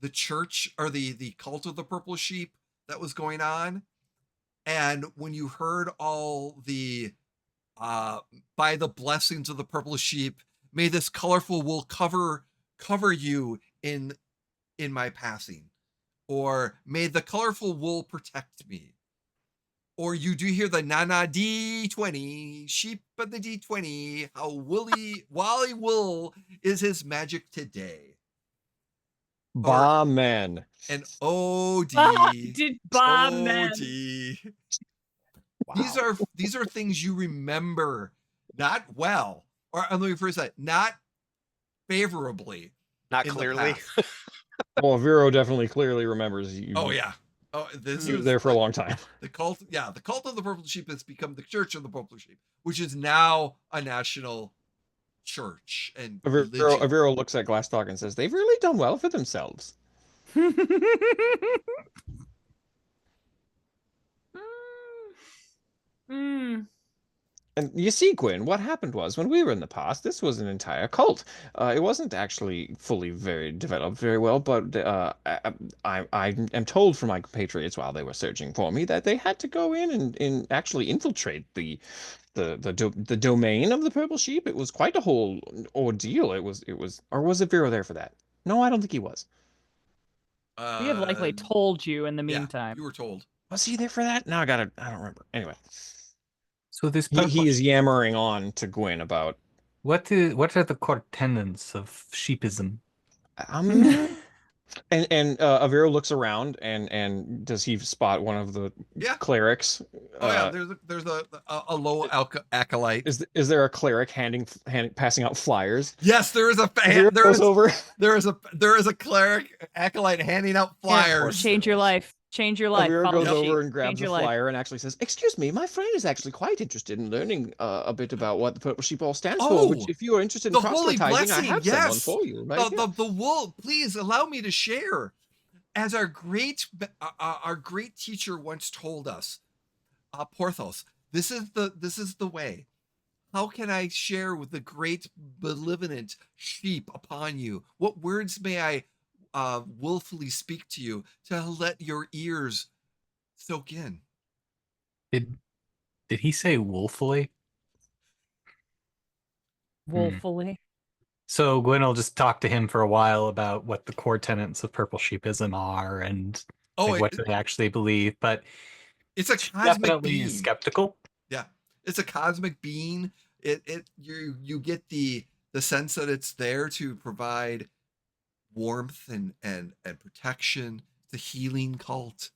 the church, or the cult of the purple sheep that was going on, and when you heard all the by the blessings of the purple sheep, may this colorful wool cover you in my passing, or may the colorful wool protect me, or you do hear the Nana D20, sheep of the D20, how Wally Wool is his magic today. Barman. And OD. Did Bob man. OD. Wow. These are things you remember, not well, or let me first say, not favorably. Not in the clearly. past. Well, Vero definitely clearly remembers you. Oh yeah. Oh, this You were is there for a long time. the cult. Yeah, the cult of the purple sheep has become the Church of the Purple Sheep, which is now a national church and religion. Aviro looks at Glastoc and says, "They've really done well for themselves." Mm. And you see, Gwyn, what happened was when we were in the past, this was an entire cult. It wasn't actually fully very developed very well, but I am told from my compatriots while they were searching for me that they had to go in and actually infiltrate the domain of the purple sheep. It was quite a whole ordeal. It was, or was it Vero there for that? No, I don't think he was. We have likely told you in the Yeah, meantime. you were told. Was he there for that? No, I don't remember. Anyway, So this he is yammering on to Gwyn about what are the core tenets of sheepism? And Aviro looks around and does he spot one of the clerics? Oh yeah, there's a low acolyte. Is there a cleric passing out flyers? Yes, there is a cleric acolyte handing out flyers. Change your life. Change your life. Aviro Follow goes the over sheep. and grabs Change the your life. flyer and actually says, "Excuse me, my friend is actually quite interested in learning a bit about what the purple sheep all stands for. Which, if you are interested in the holy proselytizing, I blessing, have someone for you." Right the wool. Please allow me to share. As our great teacher once told us, Porthos, this is the way. How can I share with the great benevolent sheep upon you? What words may I willfully speak to you to let your ears soak in? Did he say wolfully? Wolfully. So Gwyn will just talk to him for a while about what the core tenets of purple sheepism are and what they actually believe. But it's a cosmic being. Is skeptical. Yeah, it's a cosmic being. You get the sense that it's there to provide warmth and protection. It's a healing cult.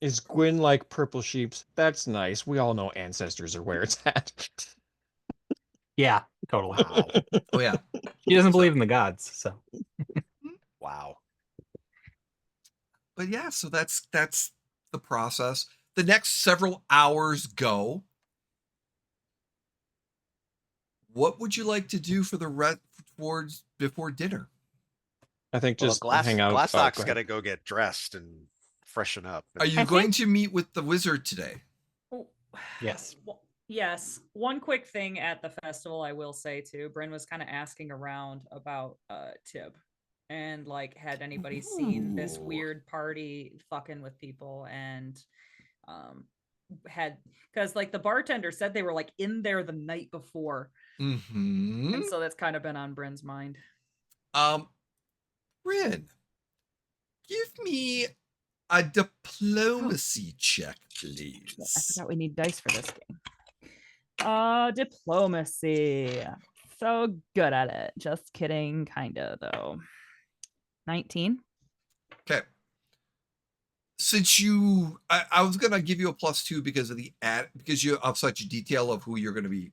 Is Gwyn like purple sheeps? That's nice. We all know ancestors are where it's at. Yeah, totally. Wow. Oh yeah. He doesn't believe in the gods, so. Wow. yeah, so that's the process. The next several hours go. What would you like to do for the towards before dinner? I think Well, just hang out. Oh, Glastoc's go got ahead. to go get dressed and freshen up. Are you I going think- to meet with the wizard today? Oh, Yes. Yes. One quick thing at the festival, I will say too. Brynn was kind of asking around about Tib, and like, had anybody seen this Ooh. weird party fucking with people, and had, because like the bartender said they were like in there the night before, Mm-hmm. and so that's kind of been on Brynn's mind. Brynn, give me a diplomacy check, I please. forgot we need dice for this game. Diplomacy. So good at it. Just kidding, kinda though. 19. Okay. Since I was gonna give you a +2 because of because you have such a detail of who you're gonna be.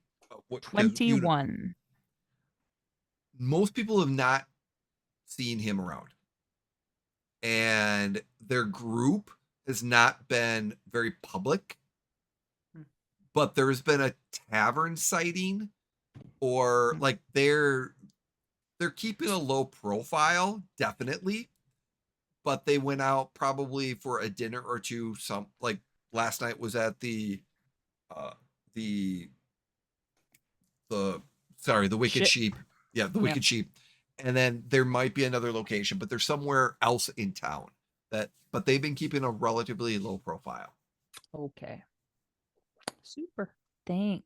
21. Most people have not seen him around, and their group has not been very public. But there's been a tavern sighting, or like they're keeping a low profile, definitely. But they went out probably for a dinner or two. Some, like, last night was at the the Wicked Sheep. Yeah, the Wicked Sheep. And then there might be another location, but they're somewhere else in town. But they've been keeping a relatively low profile. Okay. Super. Thanks.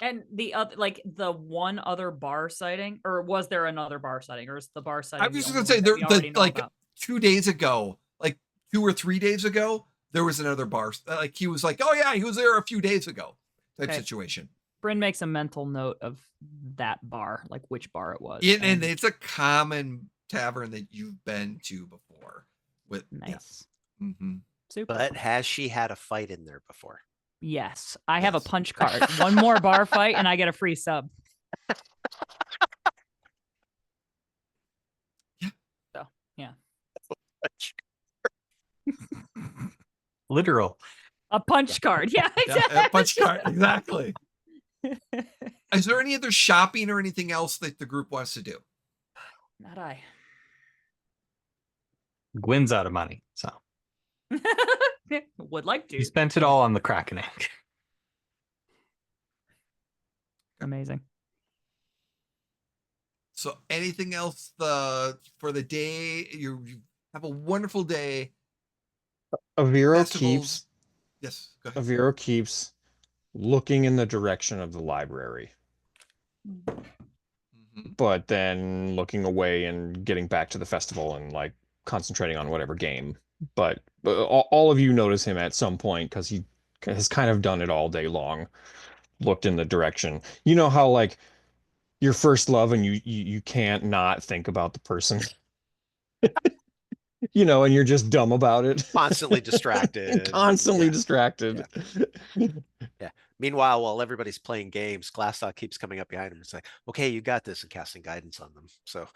And the other, like the one other bar sighting, or was there another bar sighting, or is the bar sighting? I was just gonna say there, like about? 2 days ago, like 2 or 3 days ago, there was another bar. Like he was like, oh yeah, he was there a few days ago, type situation. Brynn makes a mental note of that bar, like which bar it was. And it's a common tavern that you've been to before. With nice. Yeah. Mm-hmm. Super. But has she had a fight in there before? Yes, I have a punch card. One more bar fight, and I get a free sub. Yeah. So yeah. Literal. A punch card. Yeah, exactly. Yeah, a punch card. Exactly. Is there any other shopping or anything else that the group wants to do? Not I. Gwyn's out of money, so Would like to. he spent it all on the Kraken egg. Amazing. So anything else for the day? You have a wonderful day. Aviro Festivals. keeps Yes, go ahead. Aviro keeps looking in the direction of the library, Mhm. but then looking away and getting back to the festival and like concentrating on whatever game. But all of you notice him at some point because he has kind of done it all day long. Looked in the direction. You know how like your first love and you can't not think about the person. You know, and you're just dumb about it. Constantly distracted. Constantly Yeah. distracted. Yeah. Meanwhile, while everybody's playing games, Glastoc keeps coming up behind him and saying, "Okay, you got this," and casting guidance on them. So,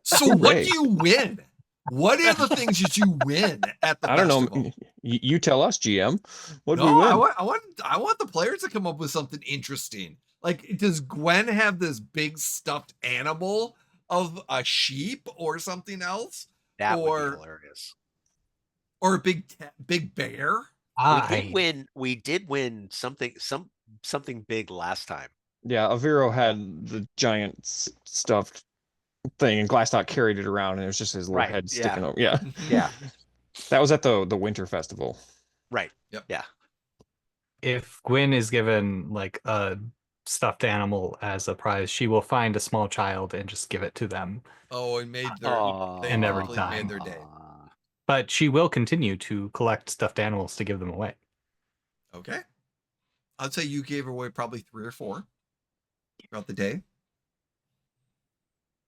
So what do you win? What are the things that you win at the I don't festival? know. You tell us, GM. What do No, we win? I want the players to come up with something interesting. Like, does Gwen have this big stuffed animal of a sheep or something else? that would Or- be hilarious. Or a big bear? We did win something big last time. Yeah, Aviro had the giant stuffed thing, and Glastoc carried it around, and it was just his little Right, head yeah. sticking out. Yeah, Yeah. that was at the winter festival. Right. Yep. Yeah. If Gwyn is given like a stuffed animal as a prize, she will find a small child and just give it to them. Oh, and made their they And every probably made time. their day. But she will continue to collect stuffed animals to give them away. Okay. I'd say you gave away probably 3 or 4 throughout the day.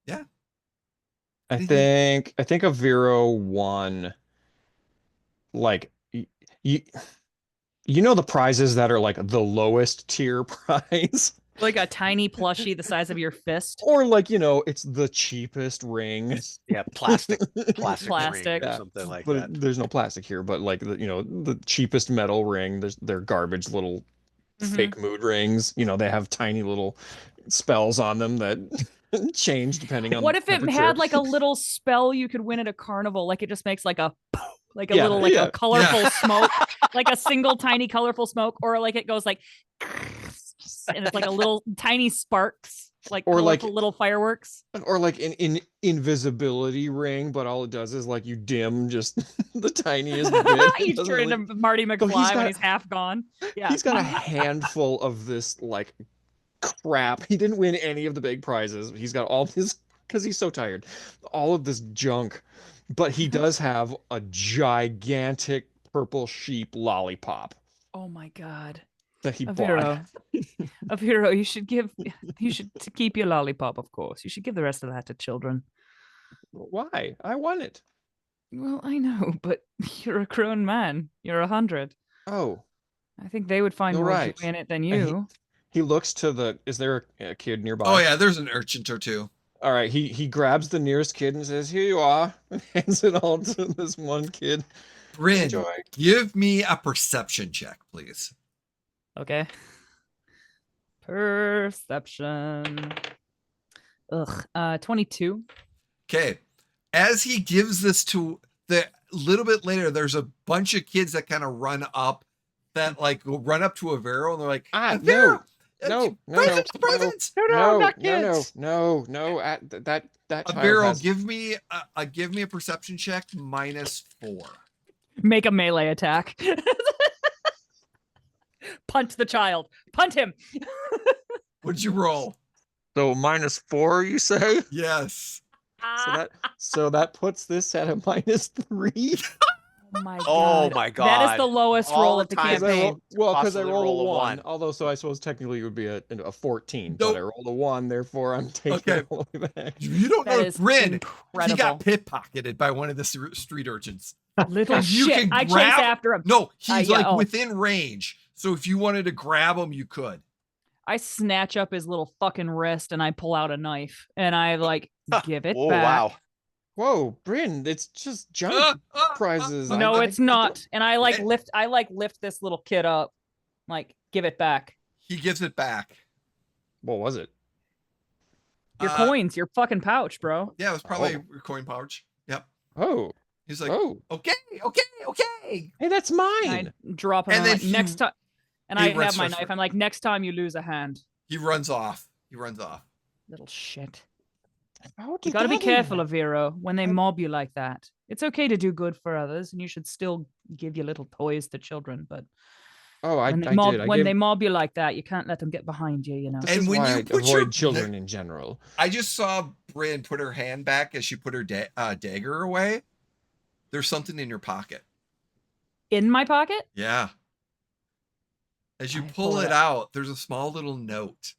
Yeah. I Anything? think Aviro won. Like you know the prizes that are like the lowest tier prize. Like a tiny plushie the size of your fist. Or like, you know, it's the cheapest ring. Yeah, plastic ring Plastic. or Yeah, something like but that. there's no plastic here, but like the, you know, the cheapest metal ring, they're garbage little Mhm. fake mood rings. You know, they have tiny little spells on them that change depending on What the if it temperature. had like a little spell you could win at a carnival? Like it just makes like a like a Yeah, little like yeah. a colorful smoke, like a single tiny colorful smoke, or like it goes like and it's like a little tiny sparks, like Or like colorful little fireworks. or like an invisibility ring, but all it does is like you dim just the tiniest bit. It You doesn't turn really. into Marty So McFly when he's half gone. Yeah. he's got a handful of this like crap. He didn't win any of the big prizes. He's got all this because he's so tired. All of this junk, but he does have a gigantic purple sheep lollipop Oh my god. that he bought. Aviro, you should to keep your lollipop, of course. You should give the rest of that to children. Why? I won it. Well, I know, but you're a grown man. You're 100. Oh, I think they would find you're more right. joy in it than And you. he looks to the. Is there a kid nearby? Oh yeah, there's an urchin or two. All right. He grabs the nearest kid and says, "Here you are," and hands it all to this one kid. Brynn, Enjoy. give me a perception check, please. Okay. Perception. Ugh. 22. Okay. As he gives this to the little bit later, there's a bunch of kids that kind of run up that like will run up to Aviro and they're like, No, presents, presents. no. That child Aviro, has. give me a perception check -4. Make a melee attack. Punt the child. Punt him. What'd you roll? So -4, you say? Yes. So that puts this at a -3. Oh my god. Oh my That God. is the lowest All roll the of the time. campaign. Because I Possibly rolled roll a a 1. one. Although, so I suppose technically it would be a 14, but I Nope. rolled a 1, therefore I'm taking Okay. it all the way back. You don't That know, is Brynn. He incredible. got pickpocketed by one of the street urchins. Little If you shit. can I chase grab- after him. No, he's yeah, like oh. within range. So if you wanted to grab him, you could. I snatch up his little fucking wrist and I pull out a knife and I like give it Oh back. wow. Whoa, Bryn, it's just junk prizes. No, I- it's not. And I lift this little kid up, like give it back. He gives it back. What was it? Your coins, your fucking pouch, bro. Yeah, it was probably Oh. your coin pouch. Yep. Oh, He's like, oh, okay. hey, that's And mine. I drop him. And I'm then like, he- next time. And he I runs have my faster. knife. I'm like, next time you lose a hand, He runs off. little shit. How You did got to be that careful, even- Aviro, when they I- mob you like that. It's okay to do good for others, and you should still give your little toys to children. But Oh, I when they did. mob, I when gave- they mob you like that, you can't let them get behind you. You know. This And is when why you I put avoid your- children in general. I just saw Brynn put her hand back as she put her dagger away. There's something in your pocket. In my pocket. Yeah. As you I pull pull it it out, there's a small little note.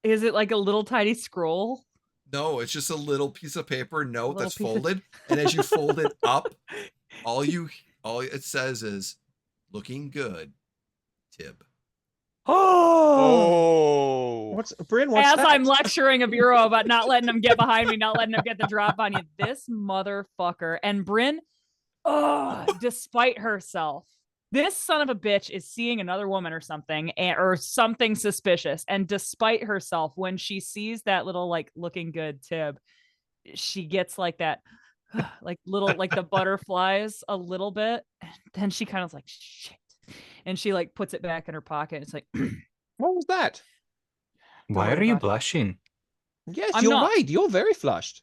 Is it like a little tiny scroll? No, it's just a little piece of paper note Little that's piece of- folded. And as you fold it up, all it says is looking good, Tib. Oh. What's Bryn? What's As that? I'm lecturing Aviro about not letting him get behind me, not letting him get the drop on you. This motherfucker. And Brynn, despite herself, this son of a bitch is seeing another woman or something, or something suspicious. And despite herself, when she sees that little like looking good Tib, she gets like that, like little like the butterflies a little bit. And then she kind of like shit, and she like puts it back in her pocket. It's like, What was that? Why worry are you about it. blushing? Yes, I'm you're not. right. You're very flushed.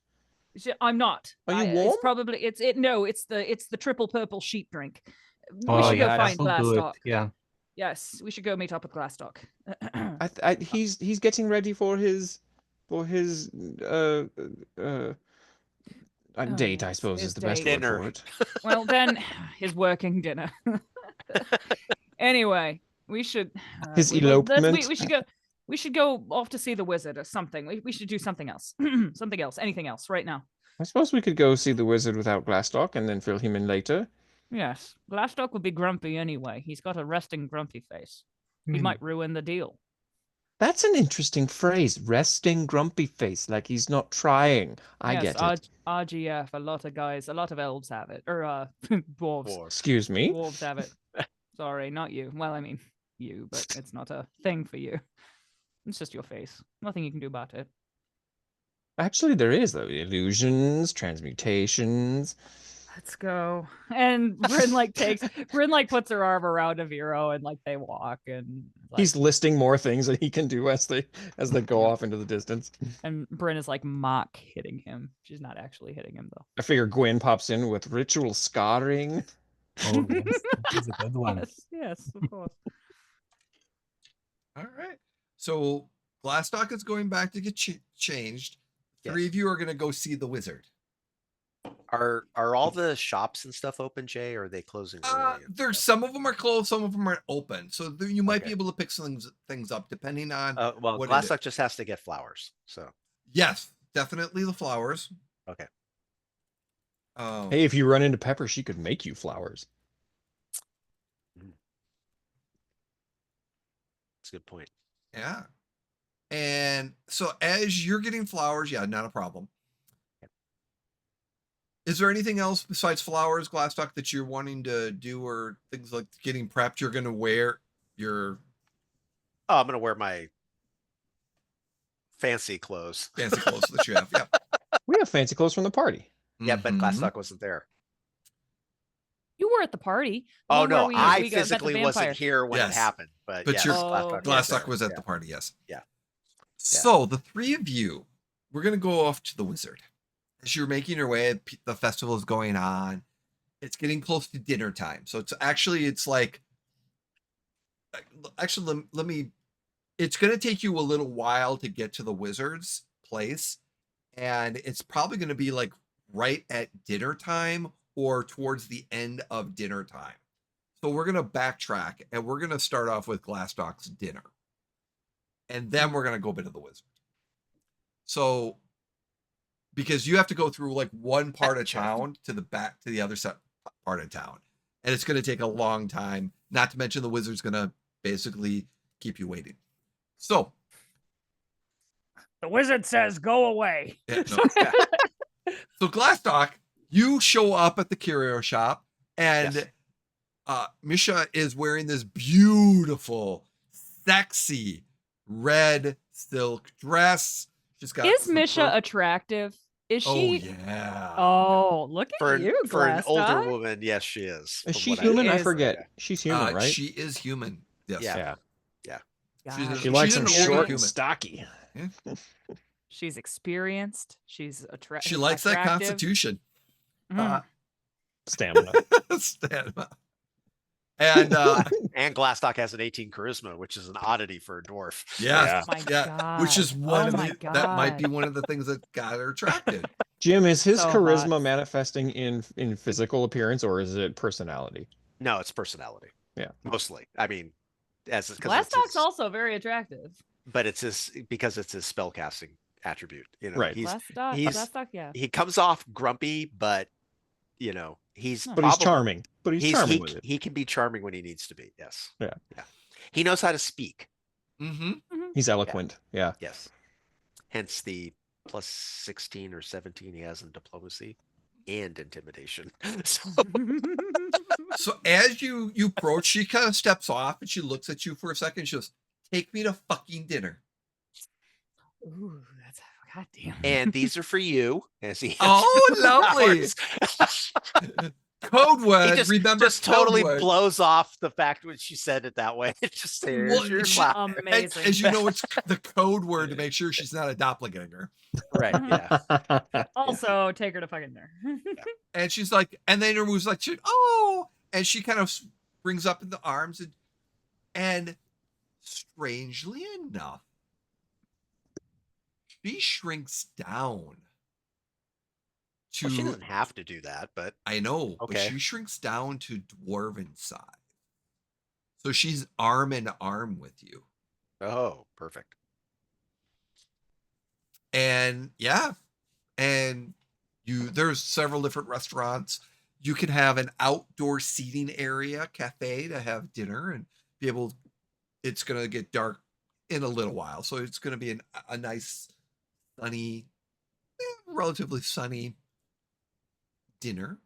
I'm not. Are you It's warm? probably no. It's the triple purple sheep drink. We Oh, should yeah, go find that'll do it. Glastoc. Yeah. Yes, we should go meet up with Glastoc. He's getting ready for his uh date, I yes, suppose, his is the best date. word for Dinner. it. Well, then his working dinner. Anyway, we should His we elopement. should go. We should go off to see the wizard or something. We should do something else. Something else. Anything else right now. I suppose we could go see the wizard without Glastoc and then fill him in later. Yes, Glastoc would be grumpy anyway. He's got a resting grumpy face. He might ruin the deal. That's an interesting phrase. Resting grumpy face, like he's not trying. I Yes, get it. RGF. A lot of elves have it, or dwarves. Excuse me? Dwarves have it. Sorry, not you. Well, I mean you, but it's not a thing for you. It's just your face. Nothing you can do about it. Actually, there is, though. Illusions, transmutations. Let's go. And Brynn puts her arm around Aviro and they walk and He's listing more things that he can do as they go off into the distance. And Brynn is mock hitting him. She's not actually hitting him though. I figure Gwyn pops in with ritual scarring. Oh, yes, that's a good one. Yes, of course. All right. So Glastoc is going back to get changed. Yes. 3 of you are going to go see the wizard. Are all the shops and stuff open, Jay, or are they closing early? There's some of them are closed, some of them are open. So you might be Okay. able to pick things up depending on Well, what Glastoc just has to get flowers. So yes, definitely the flowers. okay. Hey, if you run into Pepper, she could make you flowers. That's a good point. Yeah. And so as you're getting flowers, yeah, not a problem. Is there anything else besides flowers, Glastoc, that you're wanting to do, or things like getting prepped? You're going to wear your I'm gonna wear my fancy clothes. fancy clothes that you have. Yeah. We have fancy clothes from the party. Yeah, but Mhm. Glastoc wasn't there. You were at the party. The Oh one where no, we I got the physically wasn't vampire. here when it Yes. happened. But But yes, your Glastoc Glastoc was at Yeah. the party, yes. Yeah. So the 3 of you, we're going to go off to the wizard. As you're making your way, the festival is going on. It's getting close to dinner time. So it's like, actually, let me, it's going to take you a little while to get to the wizard's place. And it's probably going to be right at dinner time or towards the end of dinner time. So we're going to backtrack and we're going to start off with Glastoc's dinner. And then we're going to go bit of the wizard. So, because you have to go through one part of town to the other part of town. And it's going to take a long time. Not to mention the wizard's going to basically keep you waiting. So. The wizard says, "Go away." Yeah, no. So Glastoc, you show up at the curio shop and Yes. Misha is wearing this beautiful, sexy red silk dress. She's got Is some Misha attractive? Is Oh she? yeah. Oh, look For at you, for an older Glastoc. woman, yes, she is. Is from she what I human? I is- forget. She's human, right? She is human. Yes. Yeah. God, She likes she's them an older short human. and stocky. she's experienced. She's attractive. She likes that constitution. Stamina. Stand up. And And Glastock has an 18 charisma, which is an oddity for a dwarf. yes, Oh my yeah, which is God. one Oh of my that might be God. one of the things that got her attracted. Jim, is his So charisma hot. manifesting in physical appearance or is it personality? No, it's personality. Yeah. Mostly. I mean, Glastoc's also very attractive. but it's because it's his spellcasting attribute. Right. Glastoc, yeah. He comes off grumpy, but he's But he's charming. But he's charming with it. He can be charming when he needs to be. Yes. Yeah. He knows how to speak. Mm-hmm. He's eloquent. Yeah. Yes. Hence the plus 16 or 17 he has in diplomacy and intimidation. So as you approach, she kind of steps off and she looks at you for a second. She goes, "Take me to fucking dinner." Ooh, that's goddamn. And these are for you. As he Oh, lovely. Code word. He Remember, just totally code word. blows off the fact when she said it that way. It just here's Well, your she- flower. Amazing. As you know, it's the code word to make sure she's not a doppelganger. Right. Yeah. Also, take her to fucking dinner. And she's like, and then her moves like, "Oh," and she kind of brings up in the arms, and strangely enough, she shrinks down to. Well, she doesn't have to do that, but I know, but Okay. she shrinks down to dwarven size. So she's arm in arm with you. oh, perfect. And yeah, and there's several different restaurants. You can have an outdoor seating area, cafe to have dinner and be able it's gonna get dark in a little while, so it's gonna be a nice, sunny, relatively sunny dinner.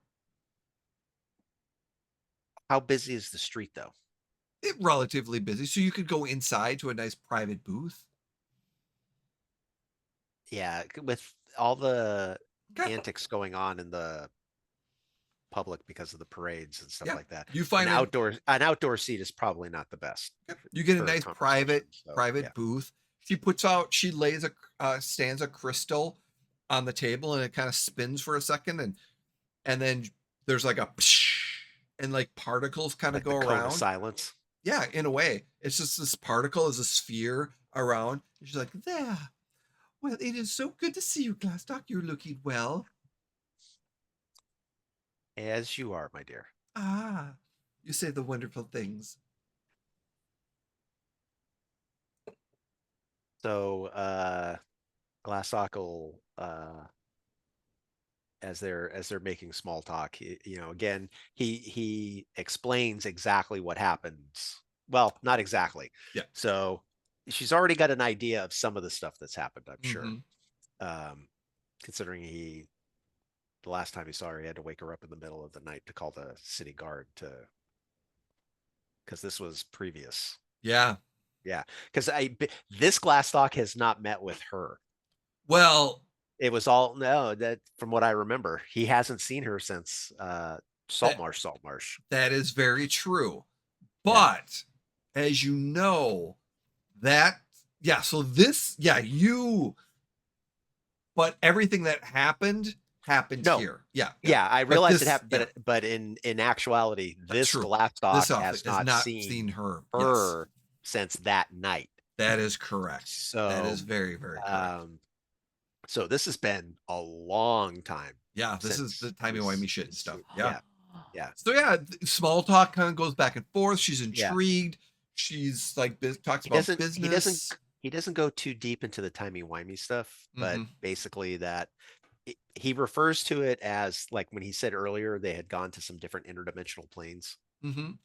How busy is the street though? Relatively busy, so you could go inside to a nice private booth. Yeah, with all the Okay. antics going on in the public because of the parades and stuff Yeah, like that. you An find it. outdoor seat is probably not the best You get a for nice conversation. So yeah. booth. She lays stands a crystal on the table, and it kind of spins for a second, and then there's like a psh, and like particles kind of Like the go cone of around. silence. Yeah, in a way, it's just this particle is a sphere around. And she's like, there. Well, it is so good to see you, Glastoc. You're looking well. As you are, my dear. Ah, you say the wonderful things. So Glastoc will as they're making small talk, again, he explains exactly what happens. Well, not exactly. Yeah. So she's already got an idea of some of the stuff that's happened, I'm sure. Considering the last time he saw her, he had to wake her up in the middle of the night to call the city guard because this was previous. Yeah. Yeah, because this Glastoc has not met with her. Well, it was all no that from what I remember, he hasn't seen her since Saltmarsh. That is very true. But as you know, so this, but everything that happened No. here. Yeah. Yeah, I realized it happened, yeah. but in actuality, this True. Glastoc has not seen her her since that night. That is correct. So that is very, very correct. So this has been a long time. Yeah, this is the timey-wimey shit and stuff. Yeah. So yeah, small talk kind of goes back and forth. She's intrigued. She's like talks about business. He doesn't go too deep into the timey-wimey stuff, but basically that he refers to it as, like when he said earlier they had gone to some different interdimensional planes.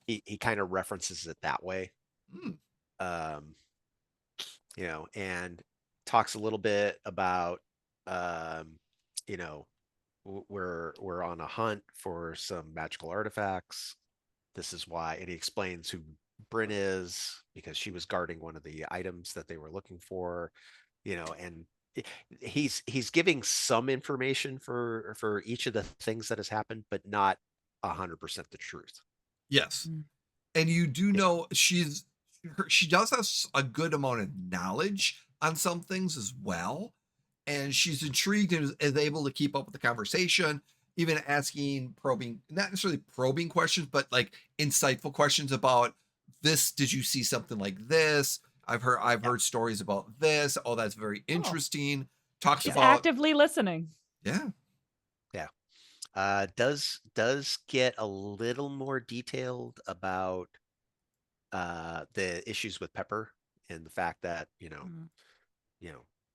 He kind of references it that way. And talks a little bit about we're on a hunt for some magical artifacts. This is why, and he explains who Brynn is because she was guarding one of the items that they were looking for, and he's giving some information for each of the things that has happened, but not 100% the truth. Yes. And you do know she does have a good amount of knowledge on some things as well. And she's intrigued and is able to keep up with the conversation, even asking not necessarily probing questions, but like insightful questions about this. Did you see something like this? I've heard stories about this. Oh, that's very interesting. Talks She's about actively listening. Yeah. Does get a little more detailed about the issues with Pepper and the fact that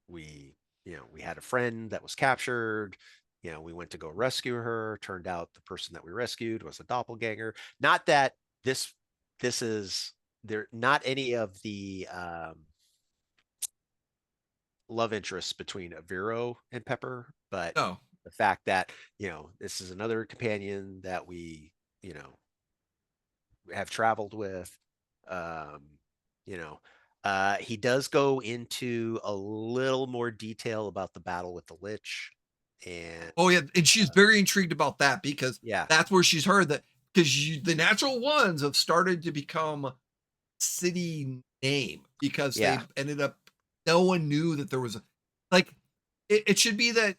we had a friend that was captured. We went to go rescue her. Turned out the person that we rescued was a doppelganger. Not that this is there. Not any of the love interests between Aviro and Pepper, but the fact that this is another companion that we have traveled with. He does go into a little more detail about the battle with the Lich, and and she's very intrigued about that because that's where she's heard that, because the natural ones have started to become city name because they ended up, no one knew that there was it should be that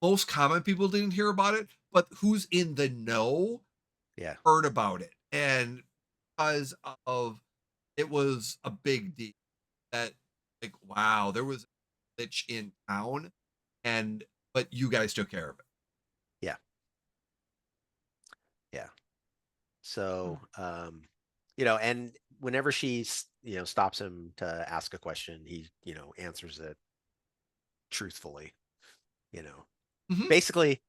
most common people didn't hear about it, but who's in the know heard about it, and because of it was a big deal that wow, there was a Lich in town, but you guys took care of it. So and whenever she stops him to ask a question, he answers it truthfully. Basically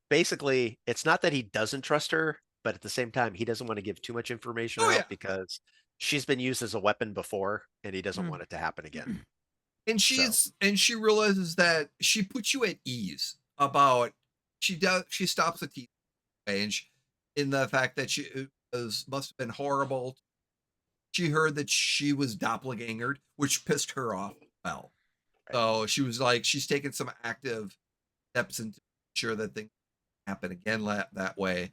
it's not that he doesn't trust her, but at the same time he doesn't want to give too much information out because she's been used as a weapon before, and he doesn't Mm. want it to happen again. And she realizes that she puts you at ease about she stops the tea and in the fact that she must have been horrible. She heard that she was doppelgangered, which pissed her off. Well, so she was like, she's taken some active steps into sure that things happen again that way.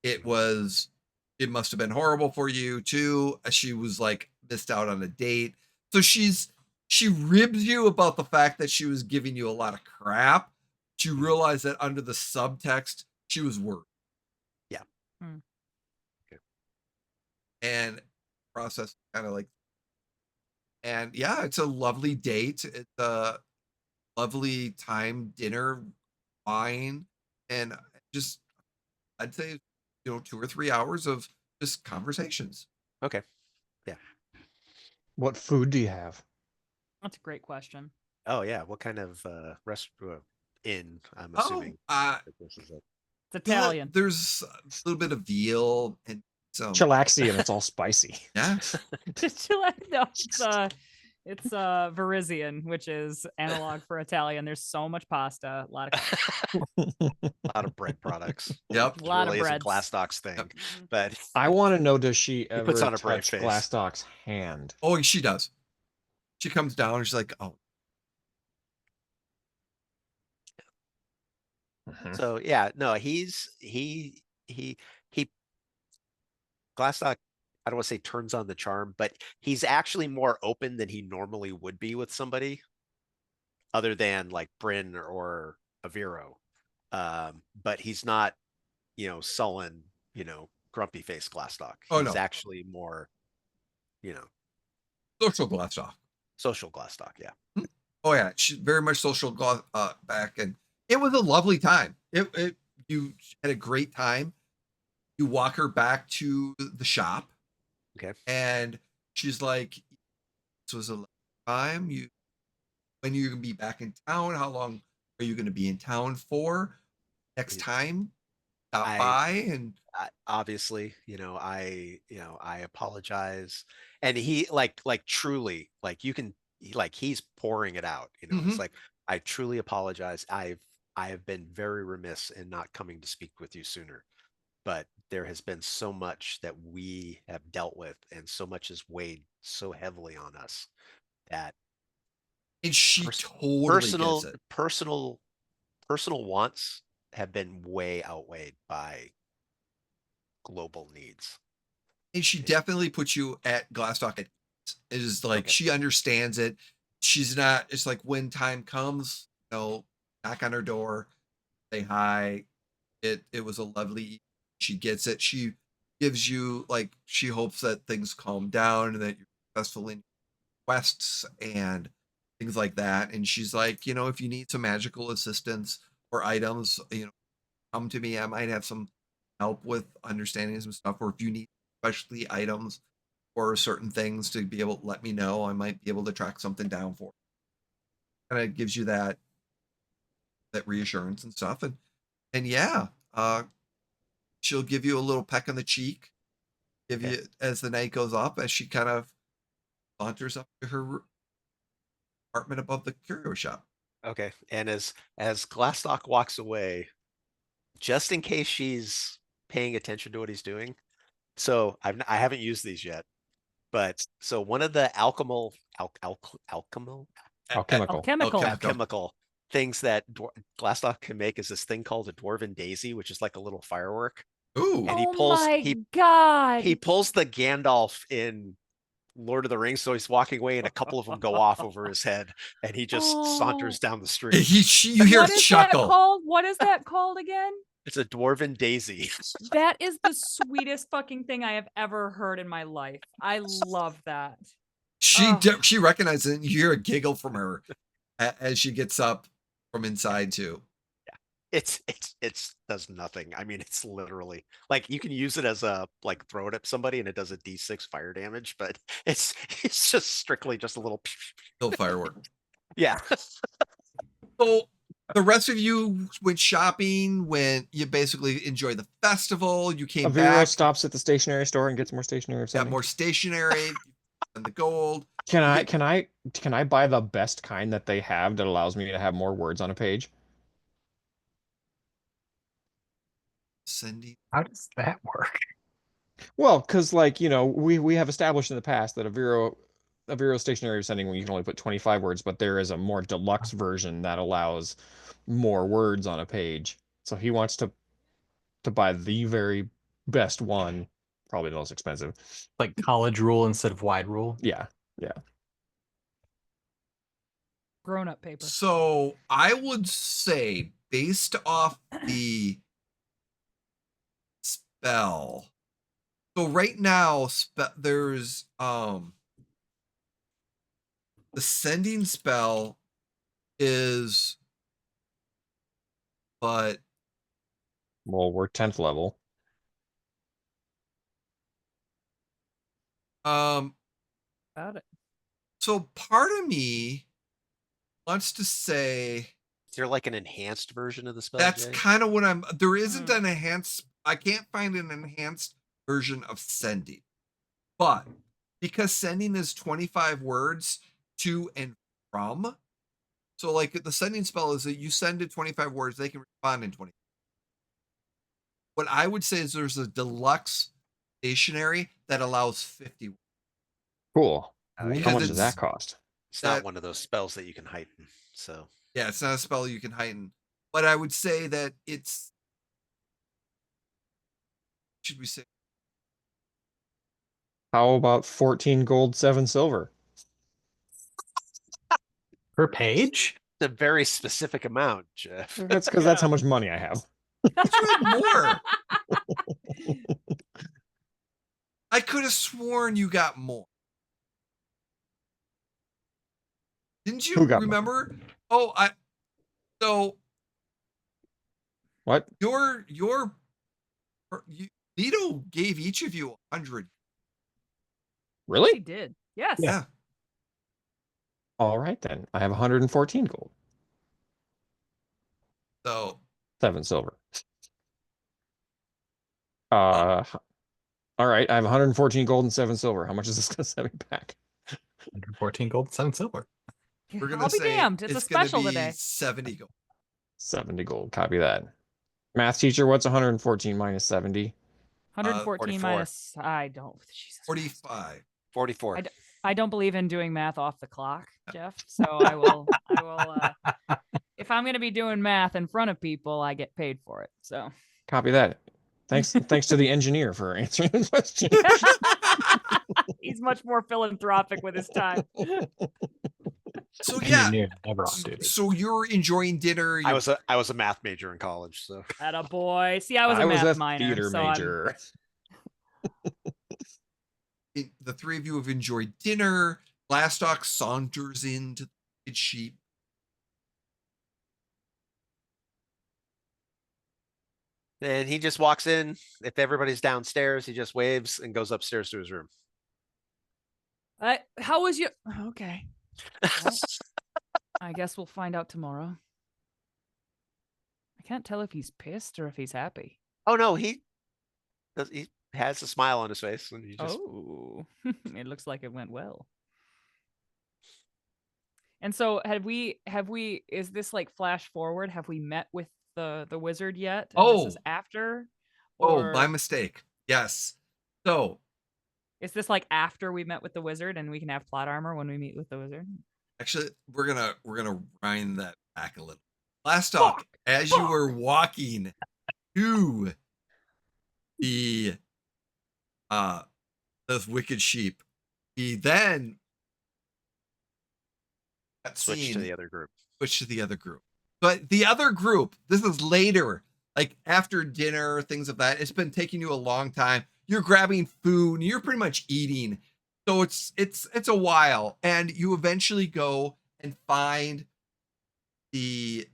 It must have been horrible for you too. She was like missed out on a date. So she ribs you about the fact that she was giving you a lot of crap. You realize that under the subtext, she was worried. Yeah. Mm. Okay. And process kind of like, and yeah, it's a lovely date. It's a lovely time, dinner, wine, and just I'd say 2 or 3 hours of just conversations. Okay. Yeah. What food do you have? That's a great question. Oh yeah. What kind of restaurant? Inn, I'm Oh, assuming. That this is a... It's Italian. There's a little bit of veal and some Chilaxy, and it's all spicy. yeah. No, it's Varisian, which is analog for Italian. There's so much pasta, a lot of a lot of bread products. Yep. a lot Really of isn't breads. Glastoc's thing, Yep. but I want to know, does she He puts ever on a brave touch face. Glastoc's hand? Oh, she does. She comes down and she's like, oh. Mhm. so yeah, no, he Glastoc, I don't want to say turns on the charm, but he's actually more open than he normally would be with somebody other than like Brynn or Aviro. But he's not, sullen, grumpy face Glastoc. Oh, He's no. actually more, Social Glastoc. social Glastoc. Yeah. Oh yeah, she's very much social back, and it was a lovely time. You had a great time. You walk her back to the shop, Okay. and she's like, "This was a lovely time. When you're gonna be back in town? How long are you gonna be in town for? Next Yeah. time, stop I- by and." Obviously, I apologize. And he like truly, like you can, he's pouring it out, it's Mhm. like, I truly apologize. I have been very remiss in not coming to speak with you sooner, but there has been so much that we have dealt with and so much has weighed so heavily on us that And she pers- totally gets it. personal wants have been way outweighed by global needs. And she definitely puts you at Glassdock at ease. It is like Okay. she understands it. She's not, it's like when time comes, knock on her door, say hi. It was a lovely, she gets it. She gives you like she hopes that things calm down and that you're successful in quests and things like that. And she's like, if you need some magical assistance or items, come to me. I might have some help with understanding some stuff, or if you need specialty items or certain things to be able to let me know, I might be able to track something down for you. Kind of gives you that reassurance and stuff. And yeah, she'll give you a little peck on the cheek, give Okay. you as the night goes up, as she kind of saunters up to her apartment above the curio shop. Okay. And as Glastock walks away, just in case she's paying attention to what he's doing. So I haven't used these yet, but so one of the alchemical Alchemical. Alchemical. alchemical things that Glastock can make is this thing called a dwarven daisy, which is like a little firework. Ooh, And he Oh pulls my he god. he pulls the Gandalf in Lord of the Rings, so he's walking away and a couple of them go off over his head and he just saunters down the street. you hear a What is that chuckle. called? What is that called again? It's a dwarven daisy. That is the sweetest fucking thing I have ever heard in my life. I love that. She recognizes it, and you hear a giggle from her as she gets up from inside too. It's does nothing. I mean, it's literally like you can use it as a like throw it at somebody and it does a d6 fire damage, but it's just strictly just a little Little firework. yeah. So The rest of you went shopping, you basically enjoyed the festival. You came Aviro back, stops at the stationery store and gets more stationery or got something. more stationery and the gold. Can I Okay. can I buy the best kind that they have that allows me to have more words on a page? Sending. How does that work? Well, because like, we have established in the past that Aviro stationary sending when you can only put 25 words, but there is a more deluxe version that allows more words on a page. So he wants to buy the very best one, probably the most expensive. Like college rule instead of wide rule? Yeah. Yeah. Grown-up paper. So I would say, based off the spell. So right now, there's the sending spell is, but Well, we're 10th level. Got it. so part of me wants to say Is there like an enhanced version of the spell? that's Jay? kind of what there isn't Hmm. an enhanced, I can't find an enhanced version of sending, but because sending is 25 words to and from, so like the sending spell is that you send it 25 words, they can respond in 20. What I would say is there's a deluxe stationary that allows 50. Cool. Oh, How Because much does it's that cost? It's not that- one of those spells that you can heighten. So yeah, it's not a spell you can heighten, but I would say that it's, should we say, How about 14 gold, 7 silver? Per page? it's a very specific amount, Jeff. That's because that's how much money I have. but you had more. I could have sworn you got more. Didn't you Who got more? remember? So What? Lido gave each of you 100. He Really? did. Yes. Yeah. All right then. I have 114 gold, So 7 silver. All right. I have 114 gold and 7 silver. How much is this going to set me back? 114 gold, 7 silver. we're gonna I'll be say damned. It's a gonna special be today. 70 gold. 70 gold. Copy that. Math teacher, what's 114 minus 70? 114 44. minus. I don't. Jesus Christ. 45. 44. I don't believe in doing math off the clock, Jeff. So I will. If I'm going to be doing math in front of people, I get paid for it. So Copy that. Thanks to the engineer for answering the question. he's much more philanthropic with his time. So yeah. Engineer, never on duty. So you're enjoying dinner. I was a math major in college, so Attaboy. See, I was a I was math a minor, theater so major. The three of you have enjoyed dinner. Glastoc saunters into the sheep. and he just walks in. If everybody's downstairs, he just waves and goes upstairs to his room. How was your? Okay. Well, I guess we'll find out tomorrow. I can't tell if he's pissed or if he's happy. Oh no, he has a smile on his face, and he just Oh, it looks like it went well. And so is this like flash forward? Have we met with the wizard yet? And this is Oh. after? Oh, my Or mistake. Yes. So is this like after we met with the wizard and we can have plot armor when we meet with the wizard? actually, we're gonna wind that back a little. Glastoc, as you were walking to the those wicked sheep, he then got switched to seen, the other group. switched to the other group. But the other group, this is later, like after dinner, things of that. It's been taking you a long time. You're grabbing food, and you're pretty much eating. So it's a while, and you eventually go and find the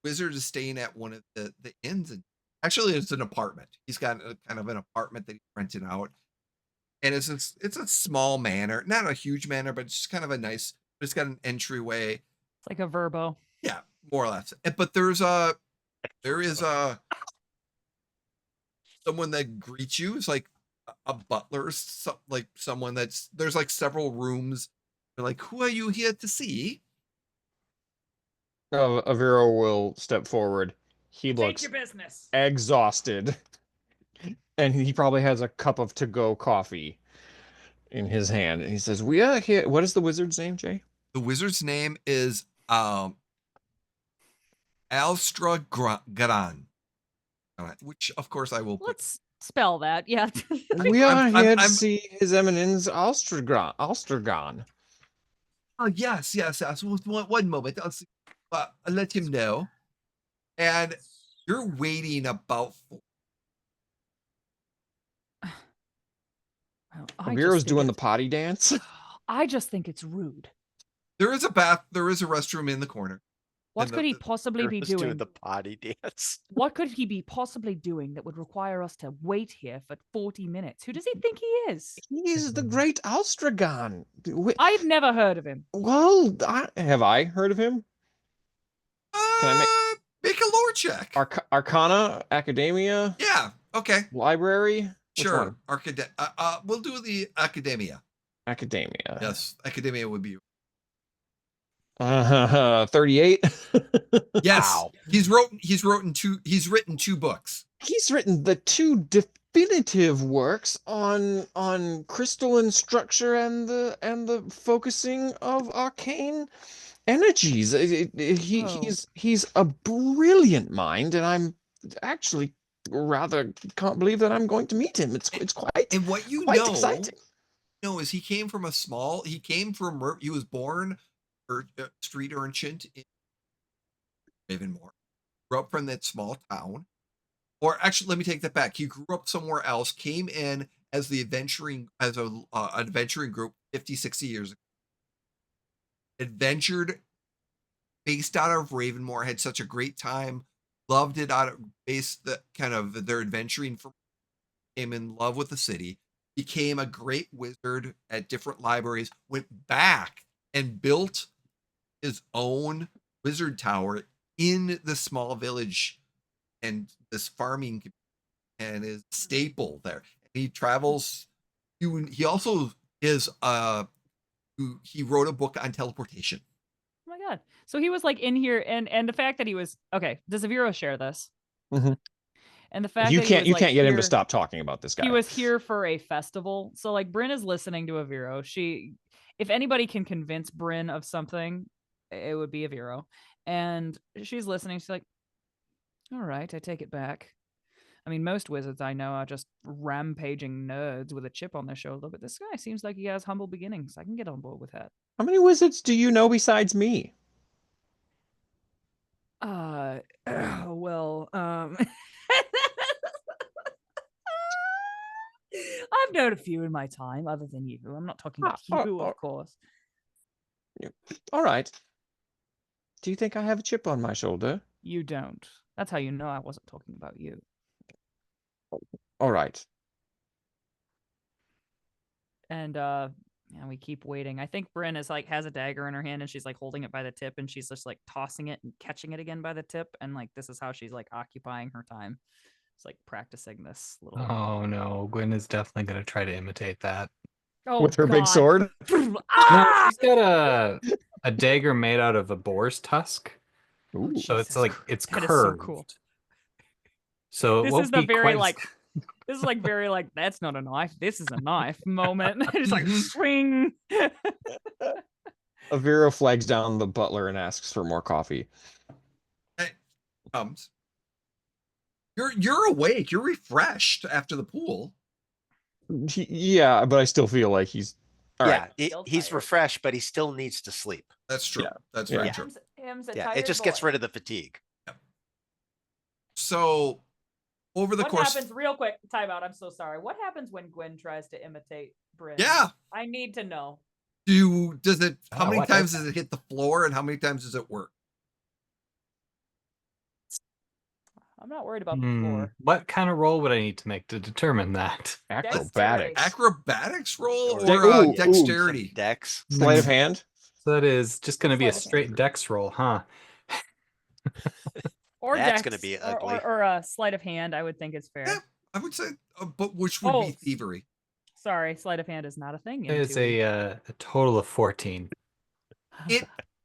wizard is staying at one of the inns, and actually it's an apartment. He's got a kind of an apartment that he's renting out, and it's a small manor, not a huge manor, but it's just kind of a nice. It's got an entryway. It's like a Verbo. Yeah, more or less. But there is a someone that greets you. It's like a butler, like someone that's there's like several rooms. They're like, who are you here to see? Aviro will step forward. He Take looks your business. exhausted, and he probably has a cup of to-go coffee in his hand. And he says, "We are here." What is the wizard's name, Jay? The wizard's name is Alstra Gran, which of course I will put. Let's spell that. Yeah. We are here to I'm see His Eminence Alstergon. oh yes. One moment. I'll let him know. And you're waiting about Well, Aviro's doing the potty dance. I just think it's rude. there is a restroom in the corner. What And could he possibly be Just doing? the potty dance. What could he be possibly doing that would require us to wait here for 40 minutes? Who does he think he is? He's the great Alstragon. I've never heard of him. Well, have I heard of him? Can I make a lore check? Arcana, Academia, Yeah. Okay. Library? Which Sure. one? We'll do the Academia. Academia. Yes, Academia would be. 38. Yes. Wow. He's written two books. He's written the two definitive works on crystalline structure and the focusing of arcane energies. Oh. He's a brilliant mind, and I'm actually rather can't believe that I'm going to meet him. It's quite And what you quite know, exciting. Is he was born street urchin in Ravenmore. Grew up from that small town. Or actually, let me take that back. He grew up somewhere else, came in as an adventuring group 50, 60 years ago. Adventured based out of Ravenmore, had such a great time, loved it their adventuring from, came in love with the city, became a great wizard at different libraries, went back and built his own wizard tower in the small village and this farming and is staple there. He travels. He also is he wrote a book on teleportation. Oh my god. So he was like in here and the fact that he was okay, does Aviro share this? Mhm. And the fact You that he can't was, get him to here- stop talking about this guy. He was here for a festival. So like Brynn is listening to Aviro. If anybody can convince Brynn of something, it would be Aviro. And she's listening. She's like, all right, I take it back. I mean, most wizards I know are just rampaging nerds with a chip on their shoulder, but this guy seems like he has humble beginnings. I can get on board with that. How many wizards do you know besides me? Well, I've known a few in my time, other than you. I'm not talking about you, of course. All right. Do you think I have a chip on my shoulder? You don't. That's how you know I wasn't talking about you. All right. And we keep waiting. I think Brynn is like has a dagger in her hand and she's like holding it by the tip and she's just like tossing it and catching it again by the tip, and like this is how she's like occupying her time. It's like practicing this little. Oh no, Gwyn is definitely gonna try to imitate that. Oh, With her big God. sword? No, Ah! she's got a dagger made out of a boar's tusk. Ooh. So it's like it's That is curved. so cool. So it This won't is the be very quite like this is like very like that's not a knife. This is a knife moment. It's like swing. Aviro flags down the butler and asks for more coffee. Hey, comes. You're awake. You're refreshed after the pool. Yeah, but I still feel like he's all right. He's tired. refreshed, but he still needs to sleep. That's true. Yeah. That's Yeah. very true. Him's a Yeah, tired it just gets boy. rid of the fatigue. So over the What course, happens real quick? Time out. I'm so sorry. What happens when Gwyn tries to imitate Brynn? yeah. I need to know. How many what times is does it hit the floor and how many times does it work? I'm not worried about the floor. What kind of roll would I need to make to determine that? Acrobatics. Acrobatics roll Or- or Ooh, dexterity? Dex. Sleight of hand. So that is just going to be a Sleight of hand. straight dex roll, huh? Or That's dex, gonna be or, ugly. or a sleight of hand. I would think it's fair. Yeah, I would say, but which would be Oh. thievery? Sorry, sleight of hand is not a thing. In It's 2E. a total of 14.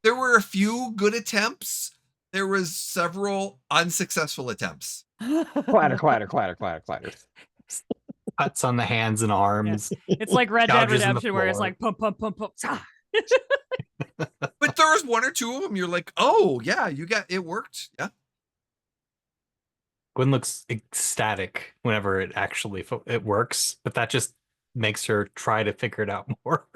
There were a few good attempts. There was several unsuccessful attempts. Clatter, clatter, clatter, clatter, clatter. Cuts on the hands and arms. It's like Red Dead Gouges in the Redemption, where it's floor. like pump, pump, pump, pump. But there was one or two of them. You're like, oh yeah, you got it worked. Yeah. Gwyn looks ecstatic whenever it actually it works, but that just makes her try to figure it out more.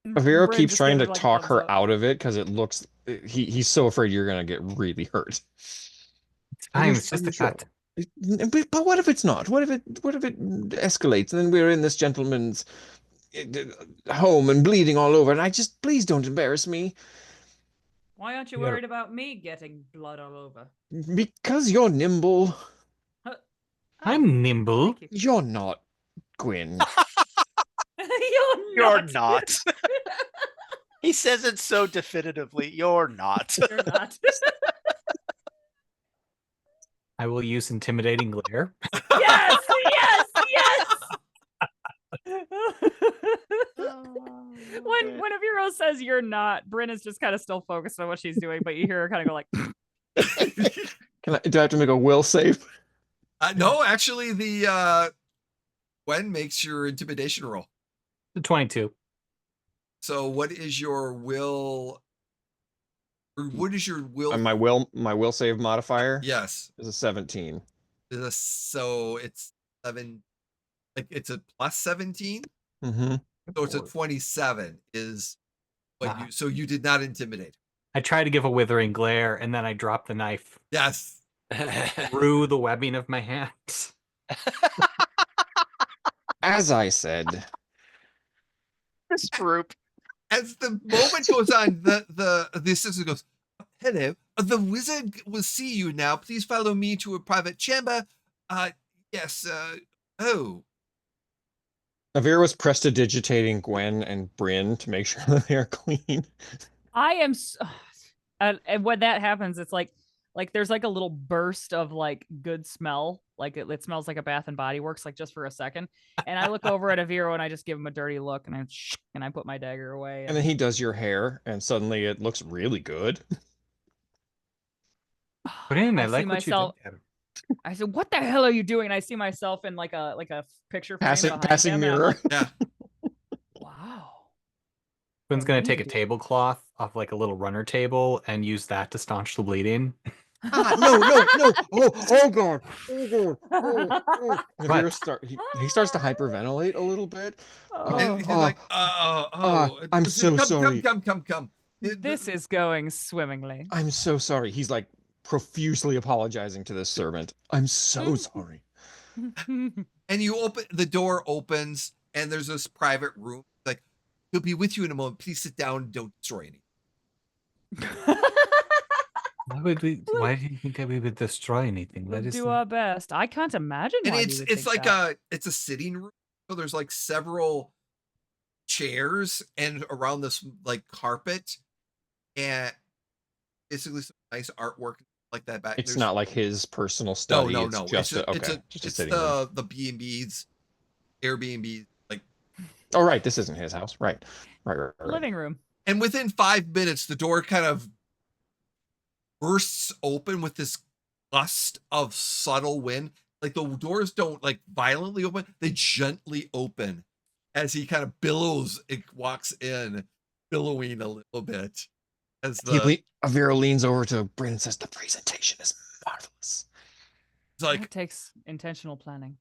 Aviro Brynn keeps just trying gives to her, like, a talk thumbs her up. out of it because it looks he's so afraid you're gonna get really hurt. It's fine. It's just a Sure. cut. But what if it's not? What if it escalates and then we're in this gentleman's home and bleeding all over? And I just please don't embarrass me Why aren't you Yeah. worried about me getting blood all over? because you're nimble. Oh, I'm nimble. thank you. You're not, Gwyn. You're You're not. He says it so definitively. You're not. You're not. I will use intimidating glare. Yes, yes, yes. When Aviro says you're not, Brynn is just kind of still focused on what she's doing, but you hear her kind of go like, Do I have to make a will save? No, actually, the Gwen makes your intimidation roll. 22. So what is your will? Or what is your will? My will save modifier Yes. is a 17. So it's 7. Like it's a plus 17. Mm-hmm. So it's a 27. Is what Ah. you? So you did not intimidate. I try to give a withering glare, and then I drop the knife Yes. through the webbing of my hands. As I said, This group. As the moment goes on, the assistant goes, "Hello, the wizard will see you now. Please follow me to a private chamber." Yes. Oh, Avira was prestidigitating Gwen and Brynn to make sure that they are clean. I am and when that happens, it's like there's like a little burst of like good smell, like it smells like a Bath and Body Works, like just for a second, and I look over at Aviro and I just give him a dirty look and I put my dagger away And then he does your hair, and suddenly it looks really good. Brynn, I see like what myself. you did. I said, "What the hell are you doing?" And I see myself in like a picture frame behind Passing him, and I'm mirror. like, yeah. "Wow." Quinn's gonna What take are a you tablecloth off like a little runner table and use that to staunch the bleeding. No. Oh god. Oh god. What? He starts to hyperventilate a little bit. And he's Oh, like, I'm so sorry. Come. this is going swimmingly. I'm so sorry. He's like profusely apologizing to this servant. I'm so sorry. And you open the door opens, and there's this private room. Like, he'll be with you in a moment. Please sit down. Don't destroy anything. Why do you think that we would destroy anything? We'll That is do our best. I can't imagine And why it's you would it's think like that. it's a sitting room. So there's like several chairs and around this like carpet, and basically some nice artwork like that back. It's There's not like his personal no, study. no, It's no. just It's just a it's sitting room. the B&B's, Airbnb, like. Oh right, this isn't his house. Right. Right. Living room. And within 5 minutes, the door kind of bursts open with this gust of subtle wind. Like the doors don't like violently open; they gently open as he kind of billows. It walks in, billowing a little bit as Avira leans over to Brynn and says, "The presentation is marvelous." it's like, That takes intentional planning.